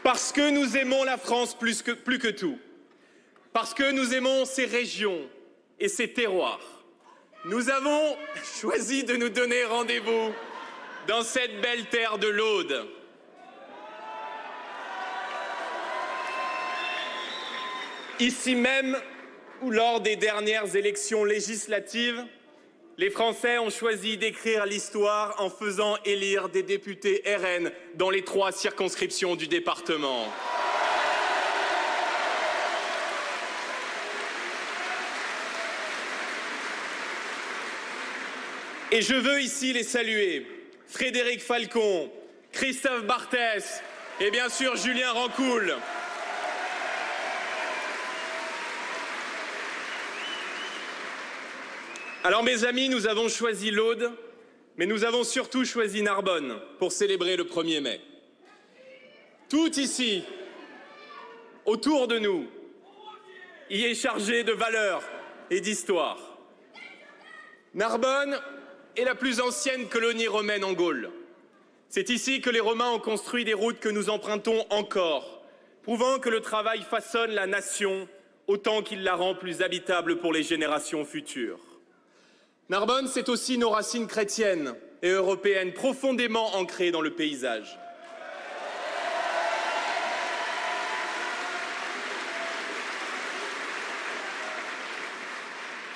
Parce que nous aimons la France plus que tout. Parce que nous aimons ses régions et ses terroirs. Nous avons choisi de nous donner rendez-vous dans cette belle terre de l'Aude. Ici même, où lors des dernières élections législatives, les Français ont choisi d'écrire l'histoire en faisant élire des députés RN dans les 3 circonscriptions du département. Et je veux ici les saluer. Frédéric Falcon, Christophe Barthès et bien sûr Julien Rancoul. Alors mes amis, nous avons choisi l'Aude, mais nous avons surtout choisi Narbonne pour célébrer le 1er mai. Tout ici, autour de nous, y est chargé de valeurs et d'histoire. Narbonne est la plus ancienne colonie romaine en Gaule. C'est ici que les Romains ont construit des routes que nous empruntons encore, prouvant que le travail façonne la nation autant qu'il la rend plus habitable pour les générations futures. Narbonne, c'est aussi nos racines chrétiennes et européennes profondément ancrées dans le paysage.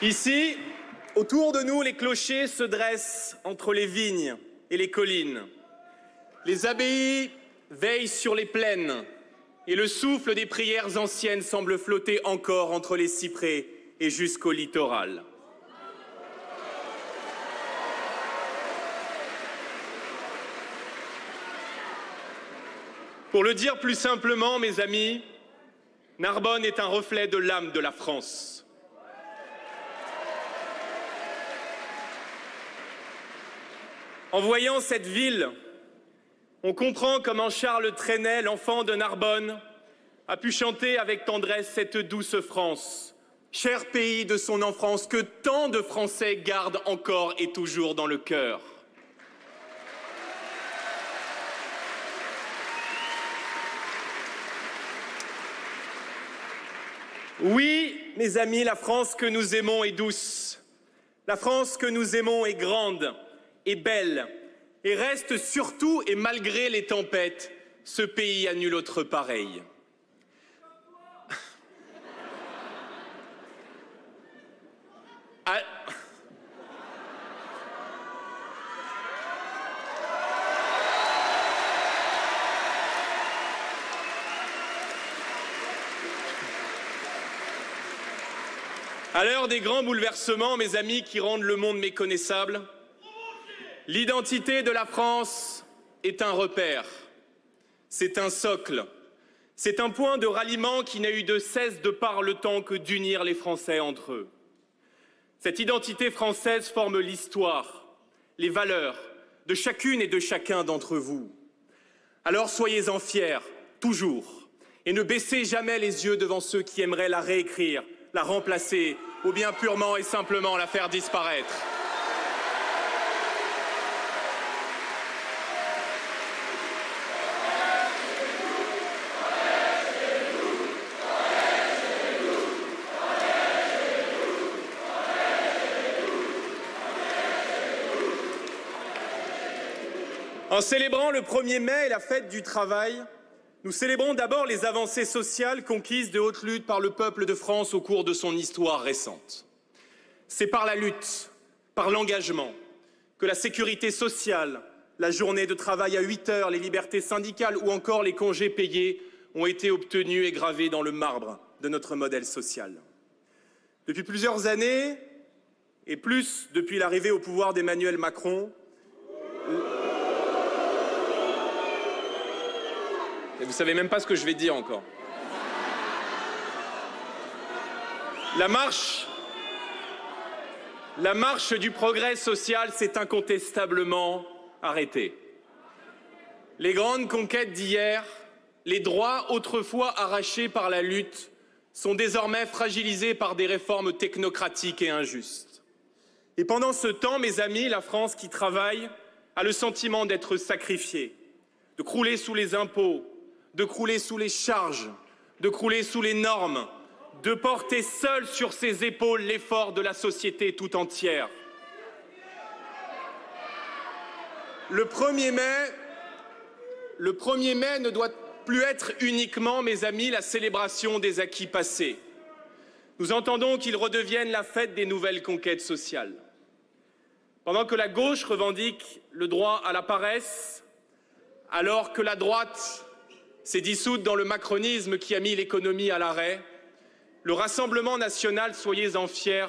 Ici, autour de nous, les clochers se dressent entre les vignes et les collines. Les abbayes veillent sur les plaines et le souffle des prières anciennes semble flotter encore entre les cyprès et jusqu'au littoral. Pour le dire plus simplement, mes amis, Narbonne est un reflet de l'âme de la France. En voyant cette ville, on comprend comment Charles Trenet, l'enfant de Narbonne, a pu chanter avec tendresse cette douce France, cher pays de son enfance que tant de Français gardent encore et toujours dans le cœur. Oui, mes amis, la France que nous aimons est douce. La France que nous aimons est grande et belle et reste surtout, et malgré les tempêtes, ce pays à nul autre pareil. À l'heure des grands bouleversements, mes amis, qui rendent le monde méconnaissable, l'identité de la France est un repère, c'est un socle, c'est un point de ralliement qui n'a eu de cesse de par le temps que d'unir les Français entre eux. Cette identité française forme l'histoire, les valeurs de chacune et de chacun d'entre vous. Alors soyez-en fiers, toujours, et ne baissez jamais les yeux devant ceux qui aimeraient la réécrire, la remplacer ou bien purement et simplement la faire disparaître. En célébrant le 1er mai et la fête du travail, nous célébrons d'abord les avancées sociales conquises de haute lutte par le peuple de France au cours de son histoire récente. C'est par la lutte, par l'engagement, que la sécurité sociale, la journée de travail à 8 heures, les libertés syndicales ou encore les congés payés ont été obtenus et gravés dans le marbre de notre modèle social. Depuis plusieurs années, et plus depuis l'arrivée au pouvoir d'Emmanuel Macron, et vous savez même pas ce que je vais dire encore. La marche du progrès social s'est incontestablement arrêtée. Les grandes conquêtes d'hier, les droits autrefois arrachés par la lutte, sont désormais fragilisés par des réformes technocratiques et injustes. Et pendant ce temps, mes amis, la France qui travaille a le sentiment d'être sacrifiée, de crouler sous les impôts, de crouler sous les charges, de crouler sous les normes, de porter seule sur ses épaules l'effort de la société tout entière. Le 1er mai ne doit plus être uniquement, mes amis, la célébration des acquis passés. Nous entendons qu'il redevienne la fête des nouvelles conquêtes sociales. Pendant que la gauche revendique le droit à la paresse, alors que la droite s'est dissoute dans le macronisme qui a mis l'économie à l'arrêt, le Rassemblement national, soyez-en fiers,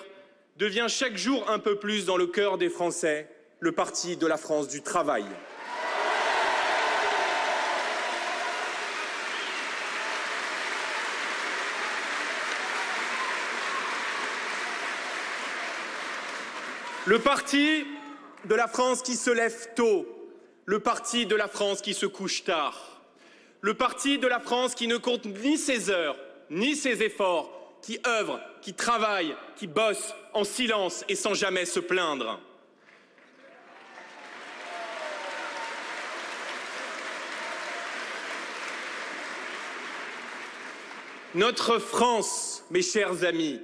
devient chaque jour un peu plus dans le cœur des Français, le parti de la France du travail. Le parti de la France qui se lève tôt, le parti de la France qui se couche tard, le parti de la France qui ne compte ni ses heures, ni ses efforts, qui œuvre, qui travaille, qui bosse en silence et sans jamais se plaindre. Notre France, mes chers amis,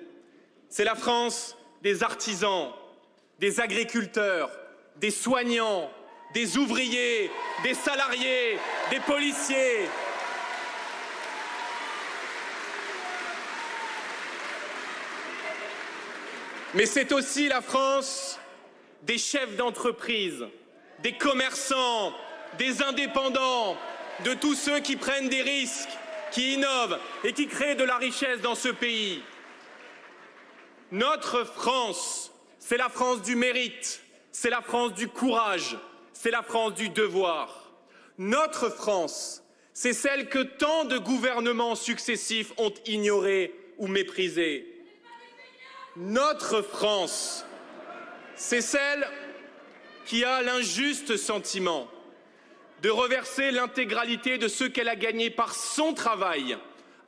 c'est la France des artisans, des agriculteurs, des soignants, des ouvriers, des salariés, des policiers. Mais c'est aussi la France des chefs d'entreprise, des commerçants, des indépendants, de tous ceux qui prennent des risques, qui innovent et qui créent de la richesse dans ce pays. Notre France, c'est la France du mérite, c'est la France du courage, c'est la France du devoir. Notre France, c'est celle que tant de gouvernements successifs ont ignorée ou méprisée. Notre France, c'est celle qui a l'injuste sentiment de reverser l'intégralité de ce qu'elle a gagné par son travail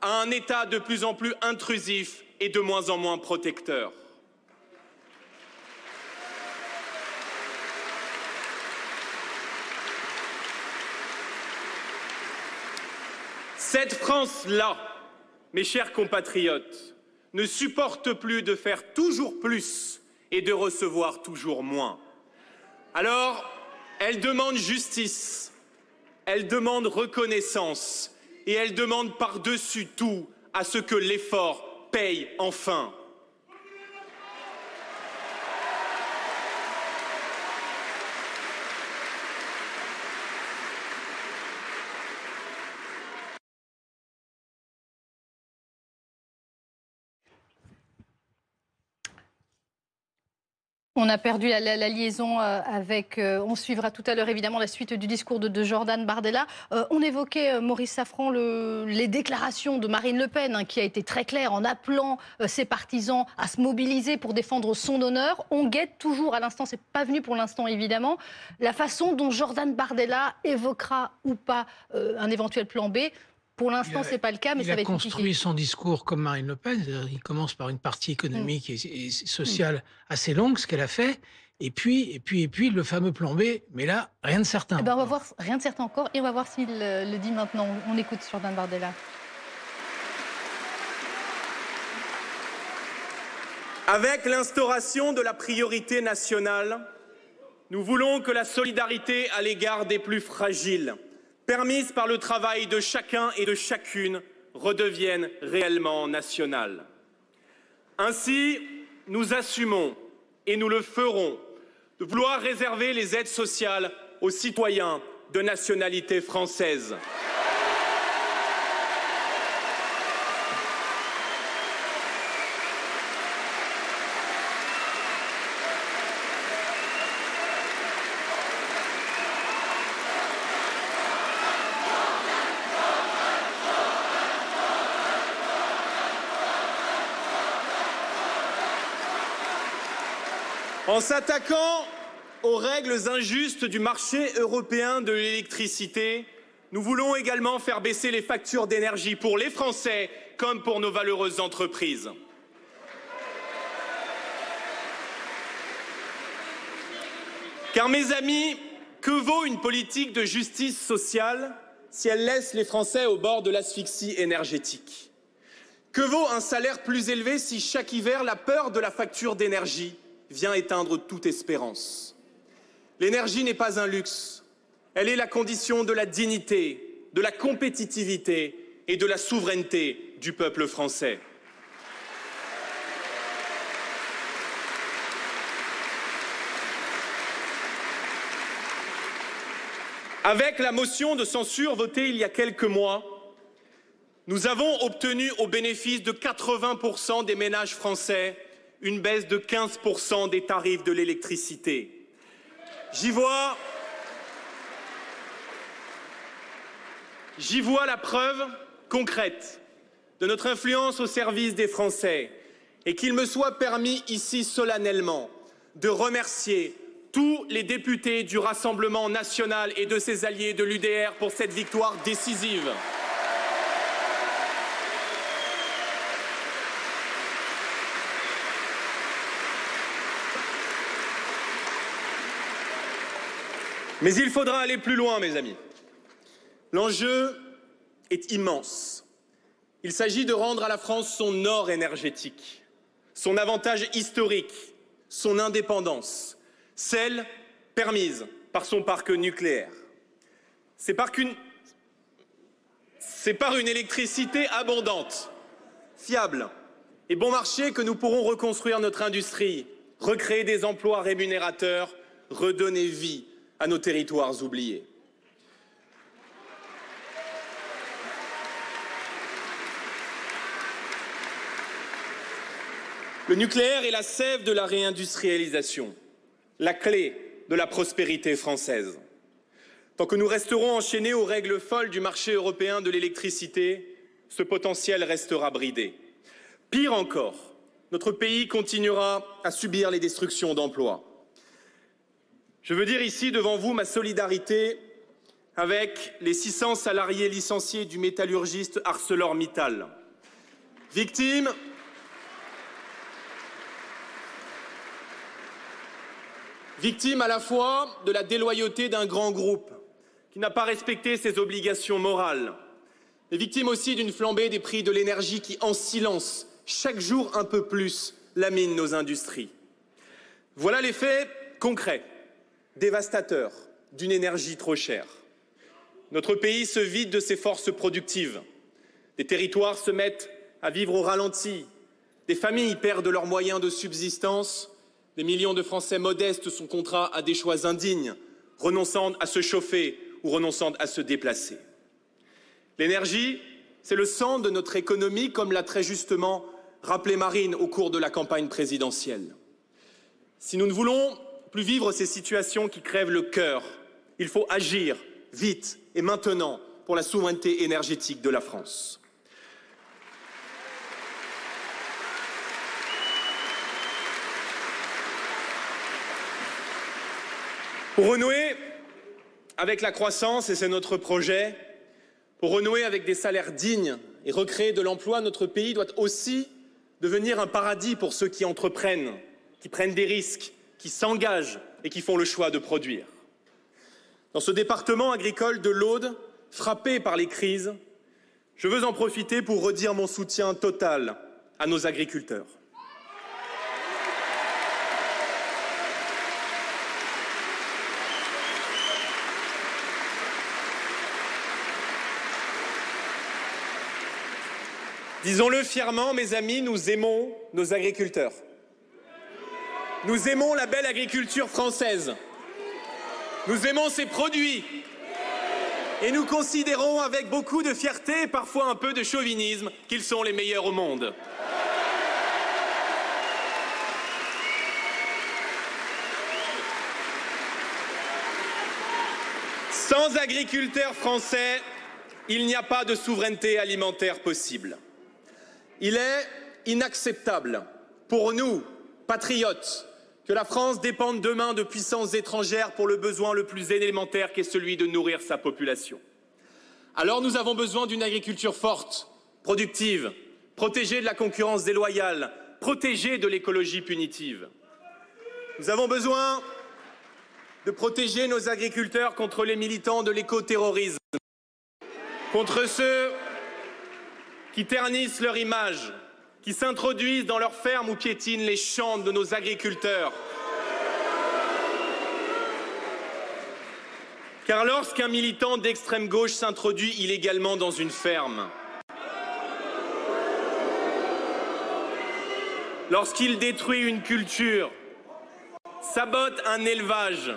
à un État de plus en plus intrusif et de moins en moins protecteur. Cette France-là, mes chers compatriotes, ne supporte plus de faire toujours plus et de recevoir toujours moins. Alors, elle demande justice, elle demande reconnaissance et elle demande par-dessus tout à ce que l'effort paye enfin. On a perdu la liaison avec... on suivra tout à l'heure évidemment la suite du discours de Jordan Bardella. On évoquait, Maurice Safran, les déclarations de Marine Le Pen, hein, qui a été très claire en appelant ses partisans à se mobiliser pour défendre son honneur. On guette toujours, à l'instant, c'est pas venu pour l'instant évidemment, la façon dont Jordan Bardella évoquera ou pas un éventuel plan B. Pour l'instant, ce n'est pas le cas, mais ça va être compliqué. Il a construit son discours comme Marine Le Pen. Il commence par une partie économique et sociale assez longue, ce qu'elle a fait. Et puis, le fameux plan B. Mais là, rien de certain. On va voir, rien de certain encore. Et on va voir s'il le dit maintenant. On écoute Jordan Bardella. Avec l'instauration de la priorité nationale, nous voulons que la solidarité à l'égard des plus fragiles, permise par le travail de chacun et de chacune, redevienne réellement nationale. Ainsi, nous assumons, et nous le ferons, de vouloir réserver les aides sociales aux citoyens de nationalité française. En s'attaquant aux règles injustes du marché européen de l'électricité, nous voulons également faire baisser les factures d'énergie pour les Français comme pour nos valeureuses entreprises. Car mes amis, que vaut une politique de justice sociale si elle laisse les Français au bord de l'asphyxie énergétique? Que vaut un salaire plus élevé si chaque hiver la peur de la facture d'énergie vient éteindre toute espérance? L'énergie n'est pas un luxe, elle est la condition de la dignité, de la compétitivité et de la souveraineté du peuple français. Avec la motion de censure votée il y a quelques mois, nous avons obtenu au bénéfice de 80% des ménages français une baisse de 15% des tarifs de l'électricité. J'y vois la preuve concrète de notre influence au service des Français et qu'il me soit permis ici solennellement de remercier tous les députés du Rassemblement national et de ses alliés de l'UDR pour cette victoire décisive. Mais il faudra aller plus loin, mes amis. L'enjeu est immense. Il s'agit de rendre à la France son or énergétique, son avantage historique, son indépendance, celle permise par son parc nucléaire. C'est par une électricité abondante, fiable et bon marché que nous pourrons reconstruire notre industrie, recréer des emplois rémunérateurs, redonner vie à nos territoires oubliés. Le nucléaire est la sève de la réindustrialisation, la clé de la prospérité française. Tant que nous resterons enchaînés aux règles folles du marché européen de l'électricité, ce potentiel restera bridé. Pire encore, notre pays continuera à subir les destructions d'emplois. Je veux dire ici devant vous ma solidarité avec les 600 salariés licenciés du métallurgiste ArcelorMittal, victimes à la fois de la déloyauté d'un grand groupe qui n'a pas respecté ses obligations morales, mais victimes aussi d'une flambée des prix de l'énergie qui, en silence, chaque jour un peu plus, lamine nos industries. Voilà les faits concrets, dévastateurs, d'une énergie trop chère. Notre pays se vide de ses forces productives. Des territoires se mettent à vivre au ralenti. Des familles perdent leurs moyens de subsistance. Des millions de Français modestes sont contraints à des choix indignes, renonçant à se chauffer ou renonçant à se déplacer. L'énergie, c'est le sang de notre économie, comme l'a très justement rappelé Marine au cours de la campagne présidentielle. Si nous ne voulons plus vivre ces situations qui crèvent le cœur, il faut agir vite et maintenant pour la souveraineté énergétique de la France. Pour renouer avec la croissance, et c'est notre projet, pour renouer avec des salaires dignes et recréer de l'emploi, notre pays doit aussi devenir un paradis pour ceux qui entreprennent, qui prennent des risques, qui s'engagent et qui font le choix de produire. Dans ce département agricole de l'Aude, frappé par les crises, je veux en profiter pour redire mon soutien total à nos agriculteurs. Disons-le fièrement, mes amis, nous aimons nos agriculteurs. Nous aimons la belle agriculture française. Nous aimons ses produits. Et nous considérons avec beaucoup de fierté et parfois un peu de chauvinisme qu'ils sont les meilleurs au monde. Sans agriculteurs français, il n'y a pas de souveraineté alimentaire possible. Il est inacceptable pour nous, patriotes, que la France dépende demain de puissances étrangères pour le besoin le plus élémentaire qu'est celui de nourrir sa population. Alors nous avons besoin d'une agriculture forte, productive, protégée de la concurrence déloyale, protégée de l'écologie punitive. Nous avons besoin de protéger nos agriculteurs contre les militants de l'écoterrorisme, contre ceux qui ternissent leur image, qui s'introduisent dans leurs fermes ou piétinent les champs de nos agriculteurs. Car lorsqu'un militant d'extrême gauche s'introduit illégalement dans une ferme, lorsqu'il détruit une culture, sabote un élevage,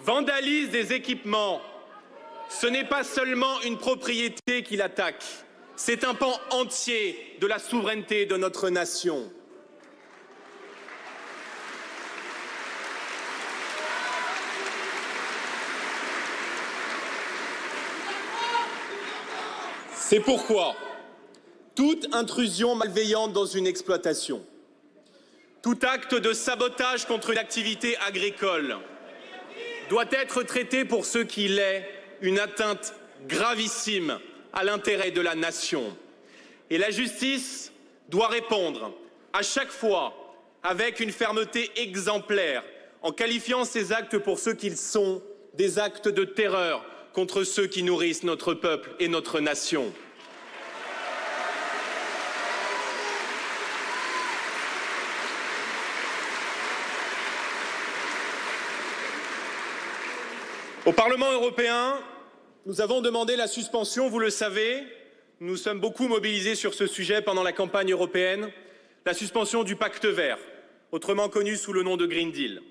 vandalise des équipements, ce n'est pas seulement une propriété qu'il attaque, c'est un pan entier de la souveraineté de notre nation. C'est pourquoi toute intrusion malveillante dans une exploitation, tout acte de sabotage contre une activité agricole doit être traité pour ce qu'il est, une atteinte gravissime à l'intérêt de la nation. Et la justice doit répondre à chaque fois avec une fermeté exemplaire, en qualifiant ces actes pour ce qu'ils sont, des actes de terreur contre ceux qui nourrissent notre peuple et notre nation. Au Parlement européen, nous avons demandé la suspension, vous le savez, nous sommes beaucoup mobilisés sur ce sujet pendant la campagne européenne, la suspension du pacte vert, autrement connu sous le nom de Green Deal.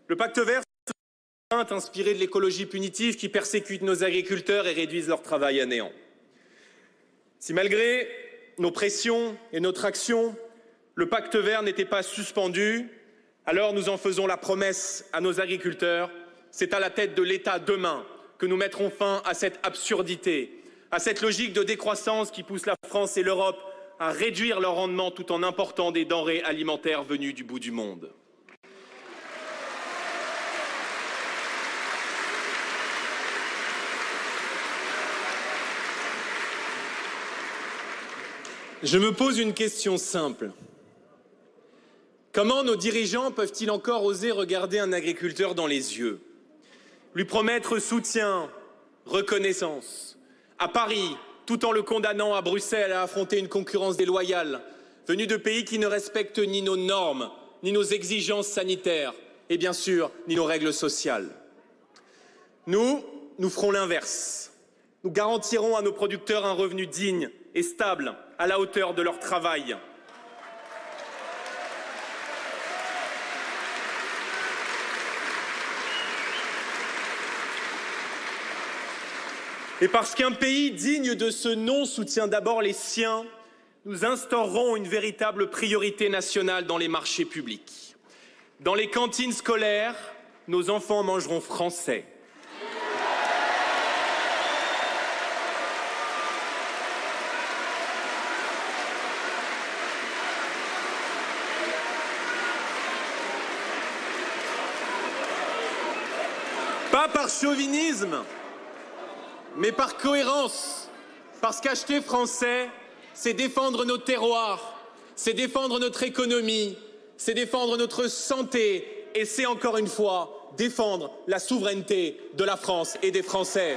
Le pacte vert est inspiré de l'écologie punitive qui persécute nos agriculteurs et réduisent leur travail à néant. Si malgré nos pressions et notre action, le pacte vert n'était pas suspendu, alors nous en faisons la promesse à nos agriculteurs. C'est à la tête de l'État demain que nous mettrons fin à cette absurdité, à cette logique de décroissance qui pousse la France et l'Europe à réduire leur rendement tout en important des denrées alimentaires venues du bout du monde. Je me pose une question simple. Comment nos dirigeants peuvent-ils encore oser regarder un agriculteur dans les yeux, lui promettre soutien, reconnaissance, à Paris, tout en le condamnant à Bruxelles à affronter une concurrence déloyale, venue de pays qui ne respectent ni nos normes, ni nos exigences sanitaires, et bien sûr, ni nos règles sociales. Nous ferons l'inverse. Nous garantirons à nos producteurs un revenu digne et stable, à la hauteur de leur travail. Et parce qu'un pays digne de ce nom soutient d'abord les siens, nous instaurerons une véritable priorité nationale dans les marchés publics. Dans les cantines scolaires, nos enfants mangeront français. Pas par chauvinisme, mais par cohérence, parce qu'acheter français, c'est défendre nos terroirs, c'est défendre notre économie, c'est défendre notre santé et c'est encore une fois défendre la souveraineté de la France et des Français.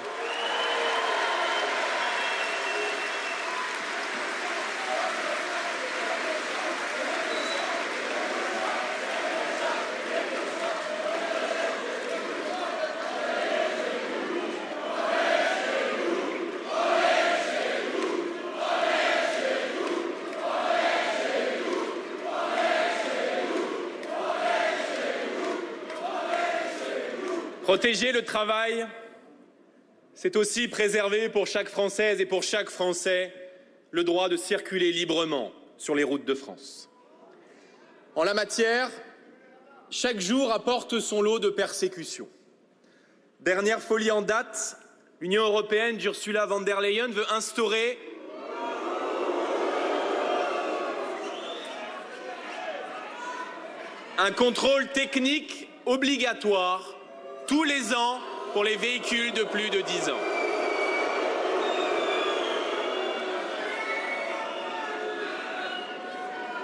Protéger le travail, c'est aussi préserver pour chaque Française et pour chaque Français le droit de circuler librement sur les routes de France. En la matière, chaque jour apporte son lot de persécutions. Dernière folie en date, l'Union européenne d'Ursula von der Leyen veut instaurer un contrôle technique obligatoire tous les ans pour les véhicules de plus de 10 ans.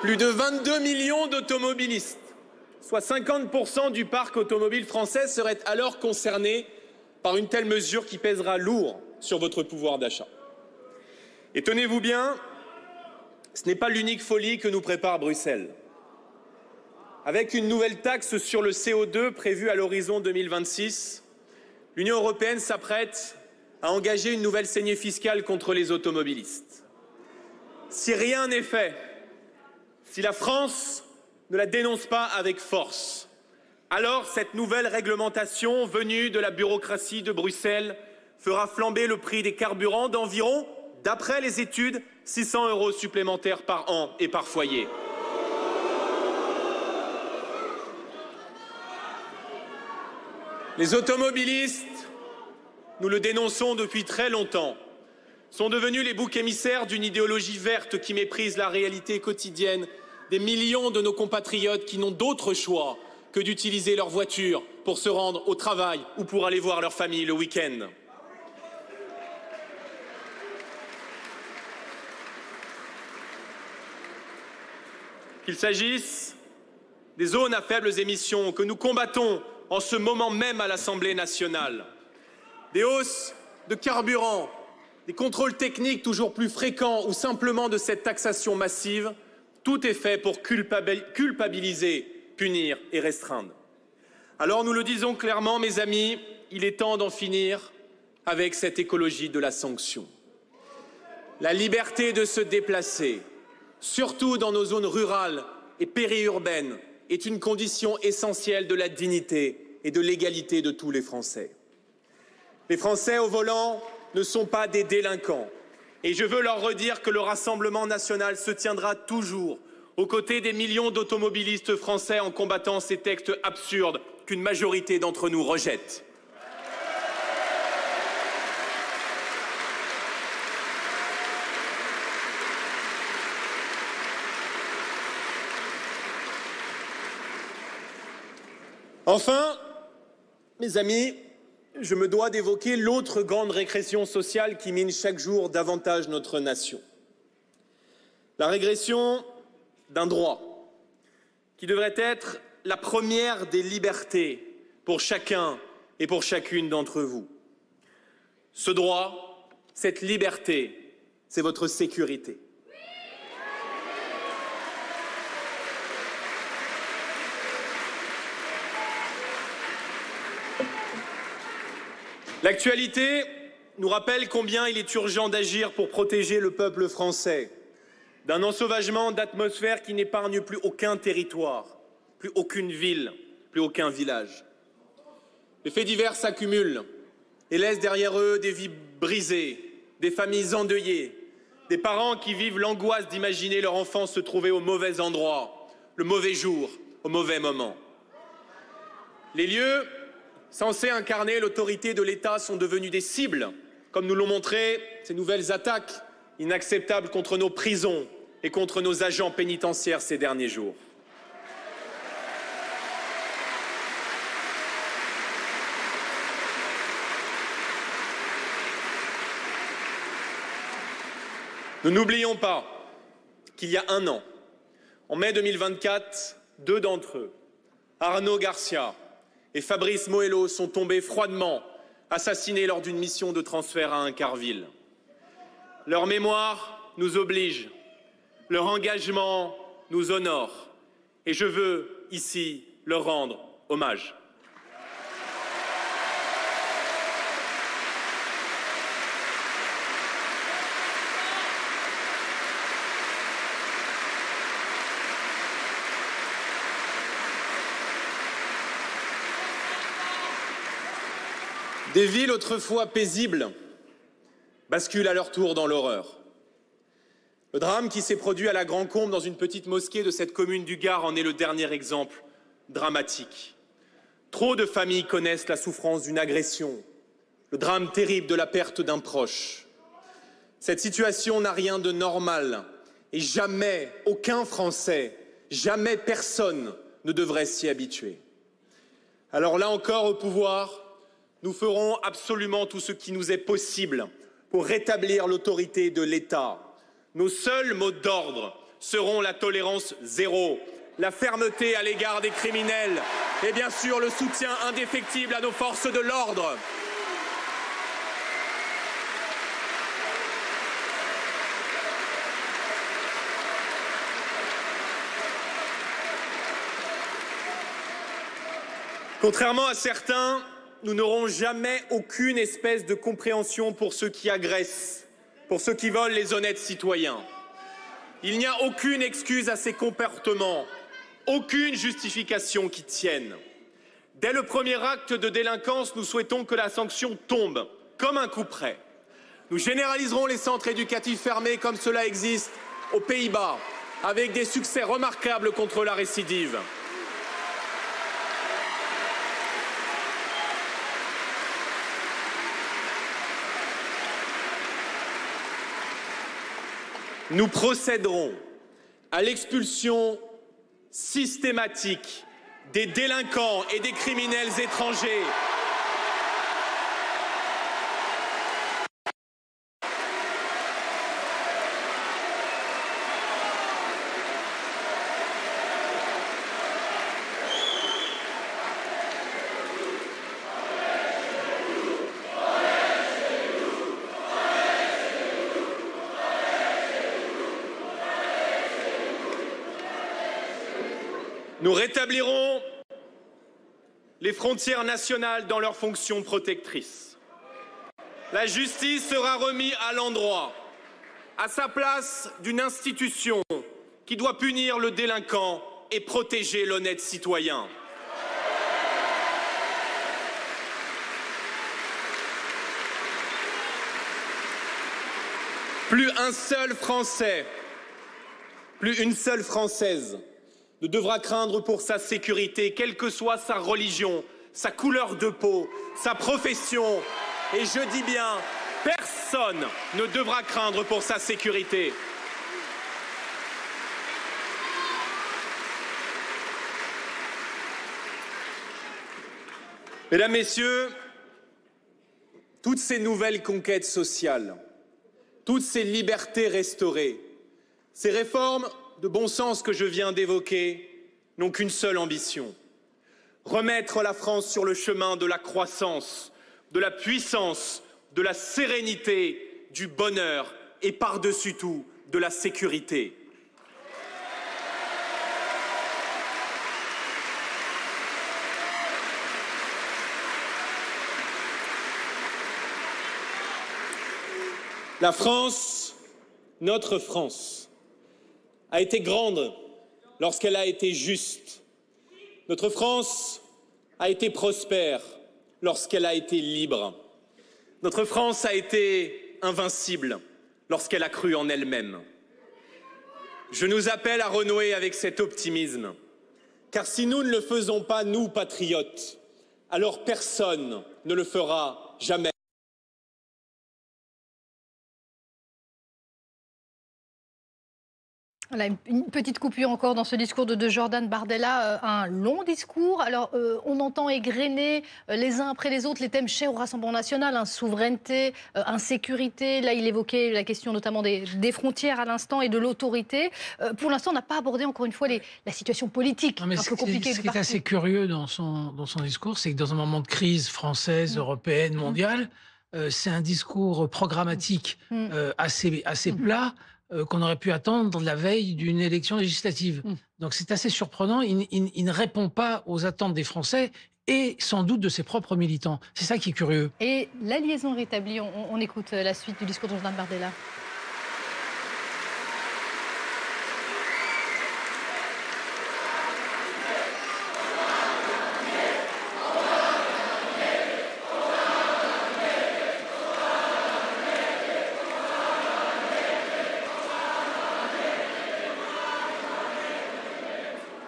Plus de 22 millions d'automobilistes, soit 50% du parc automobile français, seraient alors concernés par une telle mesure qui pèsera lourd sur votre pouvoir d'achat. Et tenez-vous bien, ce n'est pas l'unique folie que nous prépare Bruxelles. Avec une nouvelle taxe sur le CO2 prévue à l'horizon 2026, l'Union européenne s'apprête à engager une nouvelle saignée fiscale contre les automobilistes. Si rien n'est fait, si la France ne la dénonce pas avec force, alors cette nouvelle réglementation venue de la bureaucratie de Bruxelles fera flamber le prix des carburants d'environ, d'après les études, 600 € supplémentaires par an et par foyer. Les automobilistes, nous le dénonçons depuis très longtemps, sont devenus les boucs émissaires d'une idéologie verte qui méprise la réalité quotidienne des millions de nos compatriotes qui n'ont d'autre choix que d'utiliser leur voiture pour se rendre au travail ou pour aller voir leur famille le week-end. Qu'il s'agisse des zones à faibles émissions que nous combattons en ce moment même à l'Assemblée nationale, des hausses de carburant, des contrôles techniques toujours plus fréquents ou simplement de cette taxation massive, tout est fait pour culpabiliser, punir et restreindre. Alors nous le disons clairement, mes amis, il est temps d'en finir avec cette écologie de la sanction. La liberté de se déplacer, surtout dans nos zones rurales et périurbaines, est une condition essentielle de la dignité et de l'égalité de tous les Français. Les Français au volant ne sont pas des délinquants. Et je veux leur redire que le Rassemblement national se tiendra toujours aux côtés des millions d'automobilistes français en combattant ces textes absurdes qu'une majorité d'entre nous rejette. Enfin, mes amis, je me dois d'évoquer l'autre grande régression sociale qui mine chaque jour davantage notre nation. La régression d'un droit qui devrait être la première des libertés pour chacun et pour chacune d'entre vous. Ce droit, cette liberté, c'est votre sécurité. L'actualité nous rappelle combien il est urgent d'agir pour protéger le peuple français d'un ensauvagement d'atmosphère qui n'épargne plus aucun territoire, plus aucune ville, plus aucun village. Les faits divers s'accumulent et laissent derrière eux des vies brisées, des familles endeuillées, des parents qui vivent l'angoisse d'imaginer leur enfant se trouver au mauvais endroit, le mauvais jour, au mauvais moment. Les lieux censés incarner l'autorité de l'État sont devenus des cibles, comme nous l'ont montré ces nouvelles attaques inacceptables contre nos prisons et contre nos agents pénitentiaires ces derniers jours. Nous n'oublions pas qu'il y a un an, en mai 2024, deux d'entre eux, Arnaud Garcia et Fabrice Moello, sont tombés froidement, assassinés lors d'une mission de transfert à Incarville. Leur mémoire nous oblige, leur engagement nous honore, et je veux ici leur rendre hommage. Des villes autrefois paisibles basculent à leur tour dans l'horreur. Le drame qui s'est produit à la Grand-Combe dans une petite mosquée de cette commune du Gard en est le dernier exemple dramatique. Trop de familles connaissent la souffrance d'une agression, le drame terrible de la perte d'un proche. Cette situation n'a rien de normal et jamais aucun Français, jamais personne ne devrait s'y habituer. Alors là encore, au pouvoir, nous ferons absolument tout ce qui nous est possible pour rétablir l'autorité de l'État. Nos seuls mots d'ordre seront la tolérance zéro, la fermeté à l'égard des criminels et bien sûr le soutien indéfectible à nos forces de l'ordre. Contrairement à certains, nous n'aurons jamais aucune espèce de compréhension pour ceux qui agressent, pour ceux qui volent les honnêtes citoyens. Il n'y a aucune excuse à ces comportements, aucune justification qui tienne. Dès le premier acte de délinquance, nous souhaitons que la sanction tombe, comme un couperet. Nous généraliserons les centres éducatifs fermés comme cela existe aux Pays-Bas, avec des succès remarquables contre la récidive. Nous procéderons à l'expulsion systématique des délinquants et des criminels étrangers. Nous rétablirons les frontières nationales dans leurs fonctions protectrices. La justice sera remise à l'endroit, à sa place d'une institution qui doit punir le délinquant et protéger l'honnête citoyen. Plus un seul Français, plus une seule Française ne devra craindre pour sa sécurité, quelle que soit sa religion, sa couleur de peau, sa profession. Et je dis bien, personne ne devra craindre pour sa sécurité. Mesdames, Messieurs, toutes ces nouvelles conquêtes sociales, toutes ces libertés restaurées, ces réformes de bon sens que je viens d'évoquer n'ont qu'une seule ambition: remettre la France sur le chemin de la croissance, de la puissance, de la sérénité, du bonheur et par-dessus tout de la sécurité. La France, notre France, a été grande lorsqu'elle a été juste. Notre France a été prospère lorsqu'elle a été libre. Notre France a été invincible lorsqu'elle a cru en elle-même. Je nous appelle à renouer avec cet optimisme, car si nous ne le faisons pas, nous, patriotes, alors personne ne le fera jamais. Voilà, une petite coupure encore dans ce discours de Jordan Bardella, un long discours. Alors, on entend égrener les uns après les autres les thèmes chers au Rassemblement national, souveraineté, insécurité. Là, il évoquait la question notamment des frontières à l'instant et de l'autorité. Pour l'instant, on n'a pas abordé encore une fois la situation politique un peu compliquée. Ce qui est assez curieux dans son discours, c'est que dans un moment de crise française, européenne, mondiale, c'est un discours programmatique assez plat, qu'on aurait pu attendre la veille d'une élection législative. Donc c'est assez surprenant. Il ne répond pas aux attentes des Français et sans doute de ses propres militants. C'est ça qui est curieux. Et la liaison rétablie, on écoute la suite du discours de Jordan Bardella.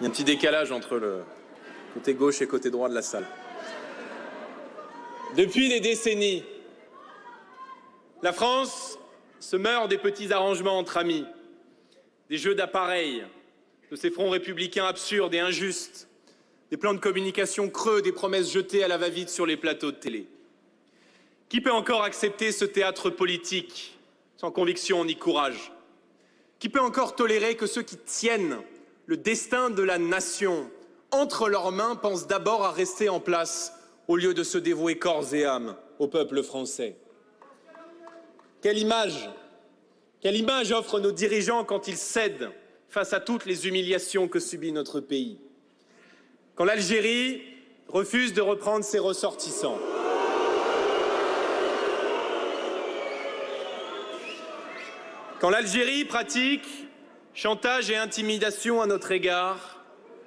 Il y a un petit décalage entre le côté gauche et côté droit de la salle. Depuis des décennies, la France se meurt des petits arrangements entre amis, des jeux d'appareil, de ces fronts républicains absurdes et injustes, des plans de communication creux, des promesses jetées à la va-vite sur les plateaux de télé. Qui peut encore accepter ce théâtre politique sans conviction ni courage? Qui peut encore tolérer que ceux qui tiennent le destin de la nation entre leurs mains pensent d'abord à rester en place au lieu de se dévouer corps et âme au peuple français? Quelle image offrent nos dirigeants quand ils cèdent face à toutes les humiliations que subit notre pays? Quand l'Algérie refuse de reprendre ses ressortissants. Quand l'Algérie pratique chantage et intimidation à notre égard,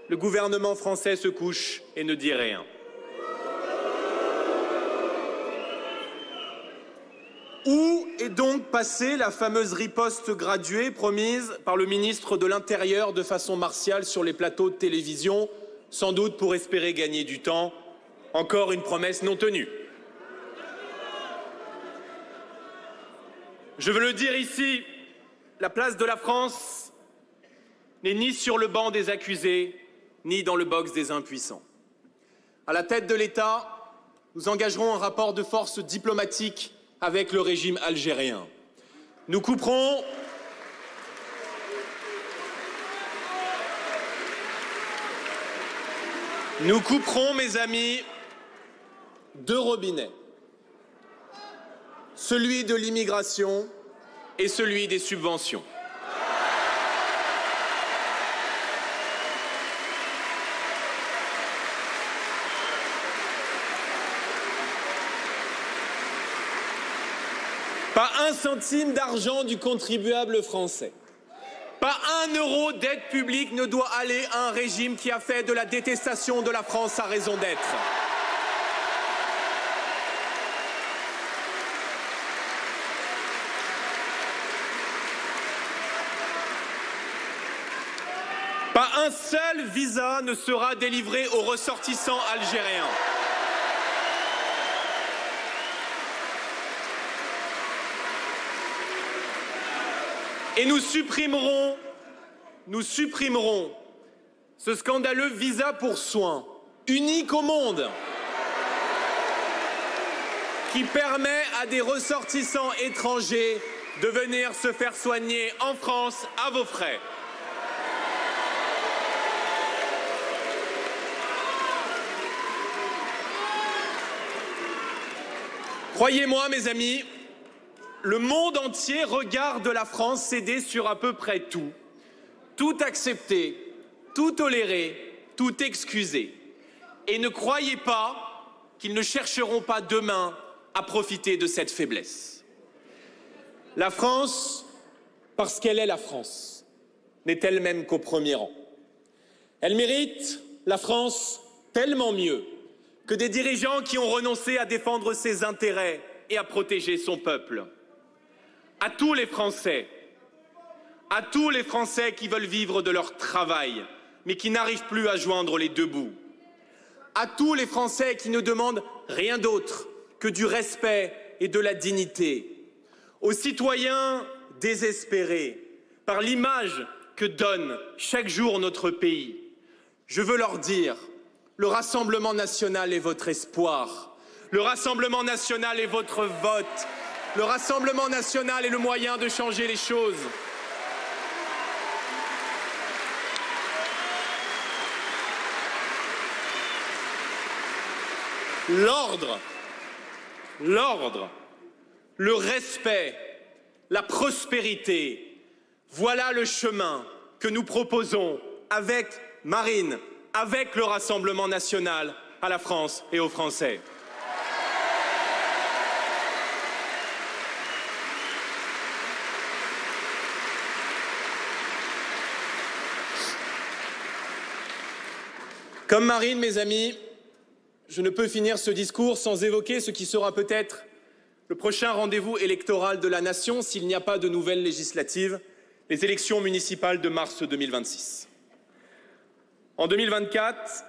le gouvernement français se couche et ne dit rien. Où est donc passée la fameuse riposte graduée promise par le ministre de l'Intérieur de façon martiale sur les plateaux de télévision, sans doute pour espérer gagner du temps? Encore une promesse non tenue. Je veux le dire ici, la place de la France n'est ni sur le banc des accusés, ni dans le box des impuissants. À la tête de l'État, nous engagerons un rapport de force diplomatique avec le régime algérien. Nous couperons mes amis, deux robinets. Celui de l'immigration et celui des subventions. Pas un centime d'argent du contribuable français. Pas un euro d'aide publique ne doit aller à un régime qui a fait de la détestation de la France sa raison d'être. Pas un seul visa ne sera délivré aux ressortissants algériens. Et nous supprimerons ce scandaleux visa pour soins, unique au monde, qui permet à des ressortissants étrangers de venir se faire soigner en France à vos frais. Croyez-moi, mes amis, le monde entier regarde la France céder sur à peu près tout. Tout accepter, tout tolérer, tout excuser. Et ne croyez pas qu'ils ne chercheront pas demain à profiter de cette faiblesse. La France, parce qu'elle est la France, n'est elle-même qu'au premier rang. Elle mérite, la France, tellement mieux que des dirigeants qui ont renoncé à défendre ses intérêts et à protéger son peuple. À tous les Français qui veulent vivre de leur travail, mais qui n'arrivent plus à joindre les deux bouts. À tous les Français qui ne demandent rien d'autre que du respect et de la dignité. Aux citoyens désespérés par l'image que donne chaque jour notre pays. Je veux leur dire, le Rassemblement national est votre espoir. Le Rassemblement national est votre vote. Le Rassemblement national est le moyen de changer les choses. L'ordre, le respect, la prospérité, voilà le chemin que nous proposons avec Marine, avec le Rassemblement national, à la France et aux Français. Comme Marine, mes amis, je ne peux finir ce discours sans évoquer ce qui sera peut-être le prochain rendez-vous électoral de la nation s'il n'y a pas de nouvelles législatives, les élections municipales de mars 2026. En 2024,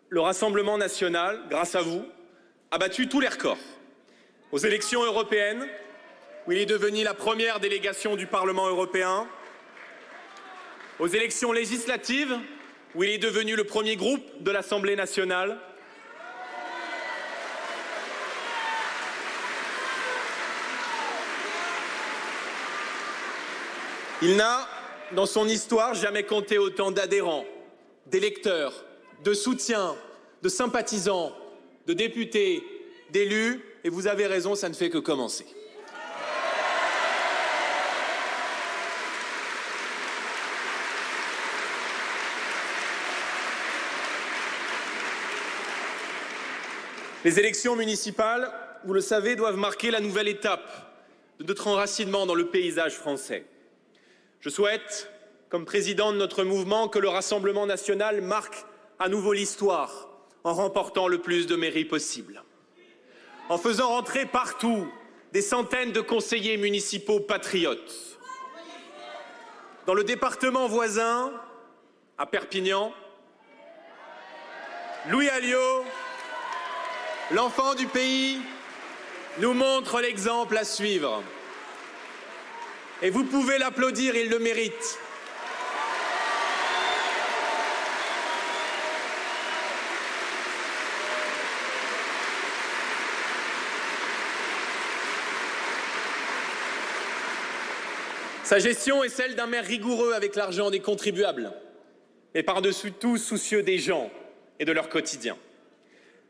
le Rassemblement national, grâce à vous, a battu tous les records. Aux élections européennes, où il est devenu la première délégation du Parlement européen, aux élections législatives, où il est devenu le premier groupe de l'Assemblée nationale, il n'a, dans son histoire, jamais compté autant d'adhérents, d'électeurs, de soutiens, de sympathisants, de députés, d'élus, et vous avez raison, ça ne fait que commencer. Les élections municipales, vous le savez, doivent marquer la nouvelle étape de notre enracinement dans le paysage français. Je souhaite, comme président de notre mouvement, que le Rassemblement national marque à nouveau l'histoire en remportant le plus de mairies possible, en faisant rentrer partout des centaines de conseillers municipaux patriotes. Dans le département voisin, à Perpignan, Louis Alliot, l'enfant du pays, nous montre l'exemple à suivre. Et vous pouvez l'applaudir, il le mérite. Sa gestion est celle d'un maire rigoureux avec l'argent des contribuables, mais par-dessus tout soucieux des gens et de leur quotidien.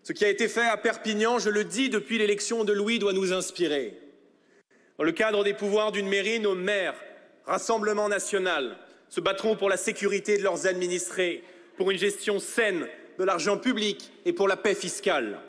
Ce qui a été fait à Perpignan, je le dis depuis l'élection de Louis, doit nous inspirer. Dans le cadre des pouvoirs d'une mairie, nos maires, Rassemblement national, se battront pour la sécurité de leurs administrés, pour une gestion saine de l'argent public et pour la paix fiscale.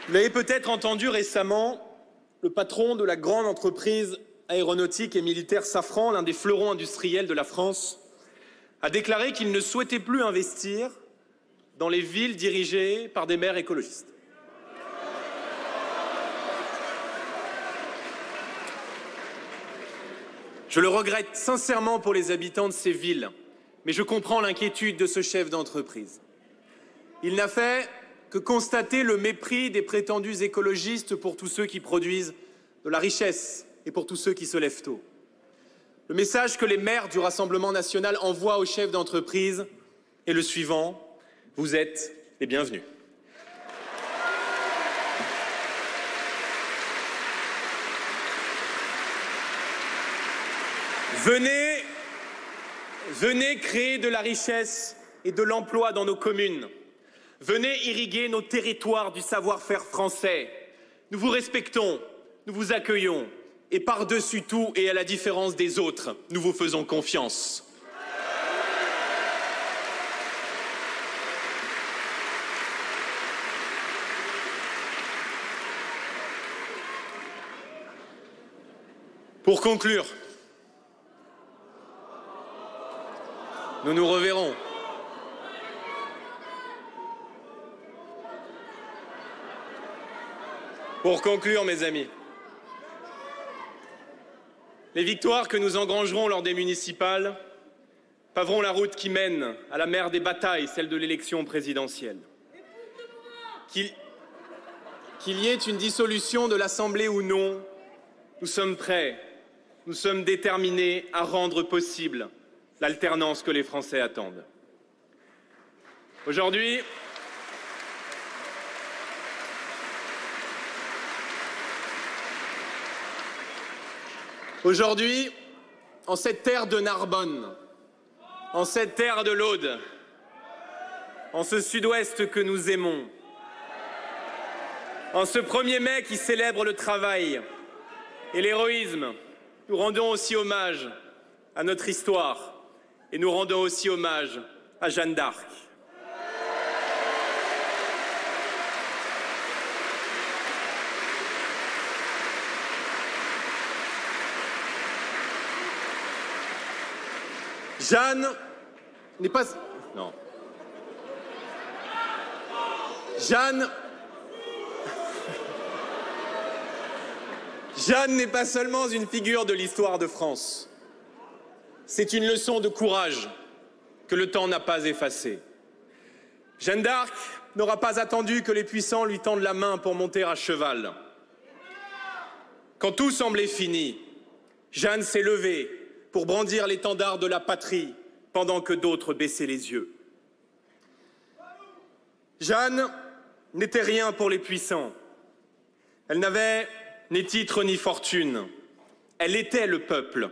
Vous l'avez peut-être entendu récemment, le patron de la grande entreprise aéronautique et militaire Safran, l'un des fleurons industriels de la France, a déclaré qu'il ne souhaitait plus investir dans les villes dirigées par des maires écologistes. Je le regrette sincèrement pour les habitants de ces villes, mais je comprends l'inquiétude de ce chef d'entreprise. Il n'a fait que constater le mépris des prétendus écologistes pour tous ceux qui produisent de la richesse et pour tous ceux qui se lèvent tôt. Le message que les maires du Rassemblement national envoient aux chefs d'entreprise est le suivant: vous êtes les bienvenus. Venez créer de la richesse et de l'emploi dans nos communes. Venez irriguer nos territoires du savoir-faire français. Nous vous respectons, nous vous accueillons. Et par-dessus tout, et à la différence des autres, nous vous faisons confiance. Pour conclure, nous nous reverrons. Pour conclure, mes amis, les victoires que nous engrangerons lors des municipales paveront la route qui mène à la mère des batailles, celle de l'élection présidentielle. Qu'il y ait une dissolution de l'Assemblée ou non, nous sommes prêts, nous sommes déterminés à rendre possible l'alternance que les Français attendent. Aujourd'hui, en cette terre de Narbonne, en cette terre de l'Aude, en ce sud-ouest que nous aimons, en ce 1er mai qui célèbre le travail et l'héroïsme, nous rendons aussi hommage à notre histoire et nous rendons aussi hommage à Jeanne d'Arc. Jeanne n'est pas... Non. Jeanne n'est pas seulement une figure de l'histoire de France. C'est une leçon de courage que le temps n'a pas effacée. Jeanne d'Arc n'aura pas attendu que les puissants lui tendent la main pour monter à cheval. Quand tout semblait fini, Jeanne s'est levée pour brandir l'étendard de la patrie pendant que d'autres baissaient les yeux. Jeanne n'était rien pour les puissants. Elle n'avait ni titre ni fortune. Elle était le peuple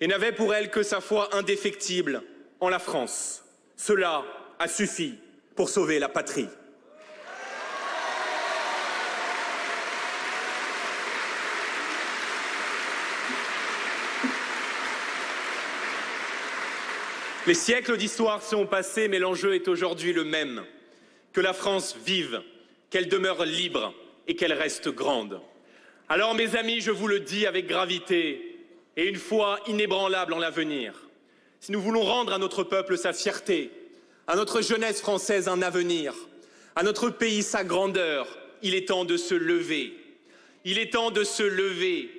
et n'avait pour elle que sa foi indéfectible en la France. Cela a suffi pour sauver la patrie. Les siècles d'histoire sont passés, mais l'enjeu est aujourd'hui le même. Que la France vive, qu'elle demeure libre et qu'elle reste grande. Alors, mes amis, je vous le dis avec gravité et une foi inébranlable en l'avenir. Si nous voulons rendre à notre peuple sa fierté, à notre jeunesse française un avenir, à notre pays sa grandeur, il est temps de se lever. Il est temps de se lever,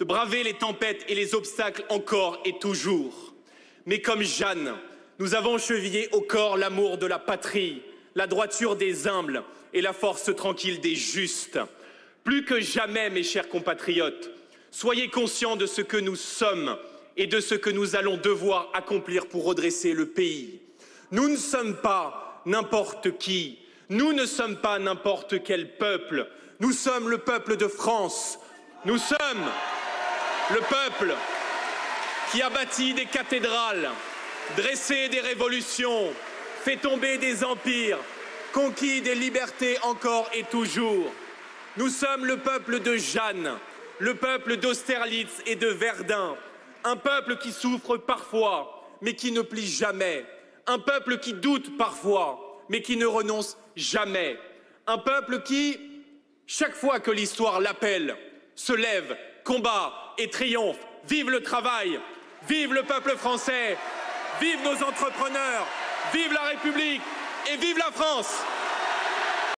de braver les tempêtes et les obstacles encore et toujours. Mais comme Jeanne, nous avons chevillé au corps l'amour de la patrie, la droiture des humbles et la force tranquille des justes. Plus que jamais, mes chers compatriotes, soyez conscients de ce que nous sommes et de ce que nous allons devoir accomplir pour redresser le pays. Nous ne sommes pas n'importe qui, nous ne sommes pas n'importe quel peuple, nous sommes le peuple de France, nous sommes le peuple qui a bâti des cathédrales, dressé des révolutions, fait tomber des empires, conquis des libertés encore et toujours. Nous sommes le peuple de Jeanne, le peuple d'Austerlitz et de Verdun, un peuple qui souffre parfois, mais qui ne plie jamais, un peuple qui doute parfois, mais qui ne renonce jamais, un peuple qui, chaque fois que l'histoire l'appelle, se lève, combat et triomphe. Vive le travail, vive le peuple français, vive nos entrepreneurs, vive la République et vive la France!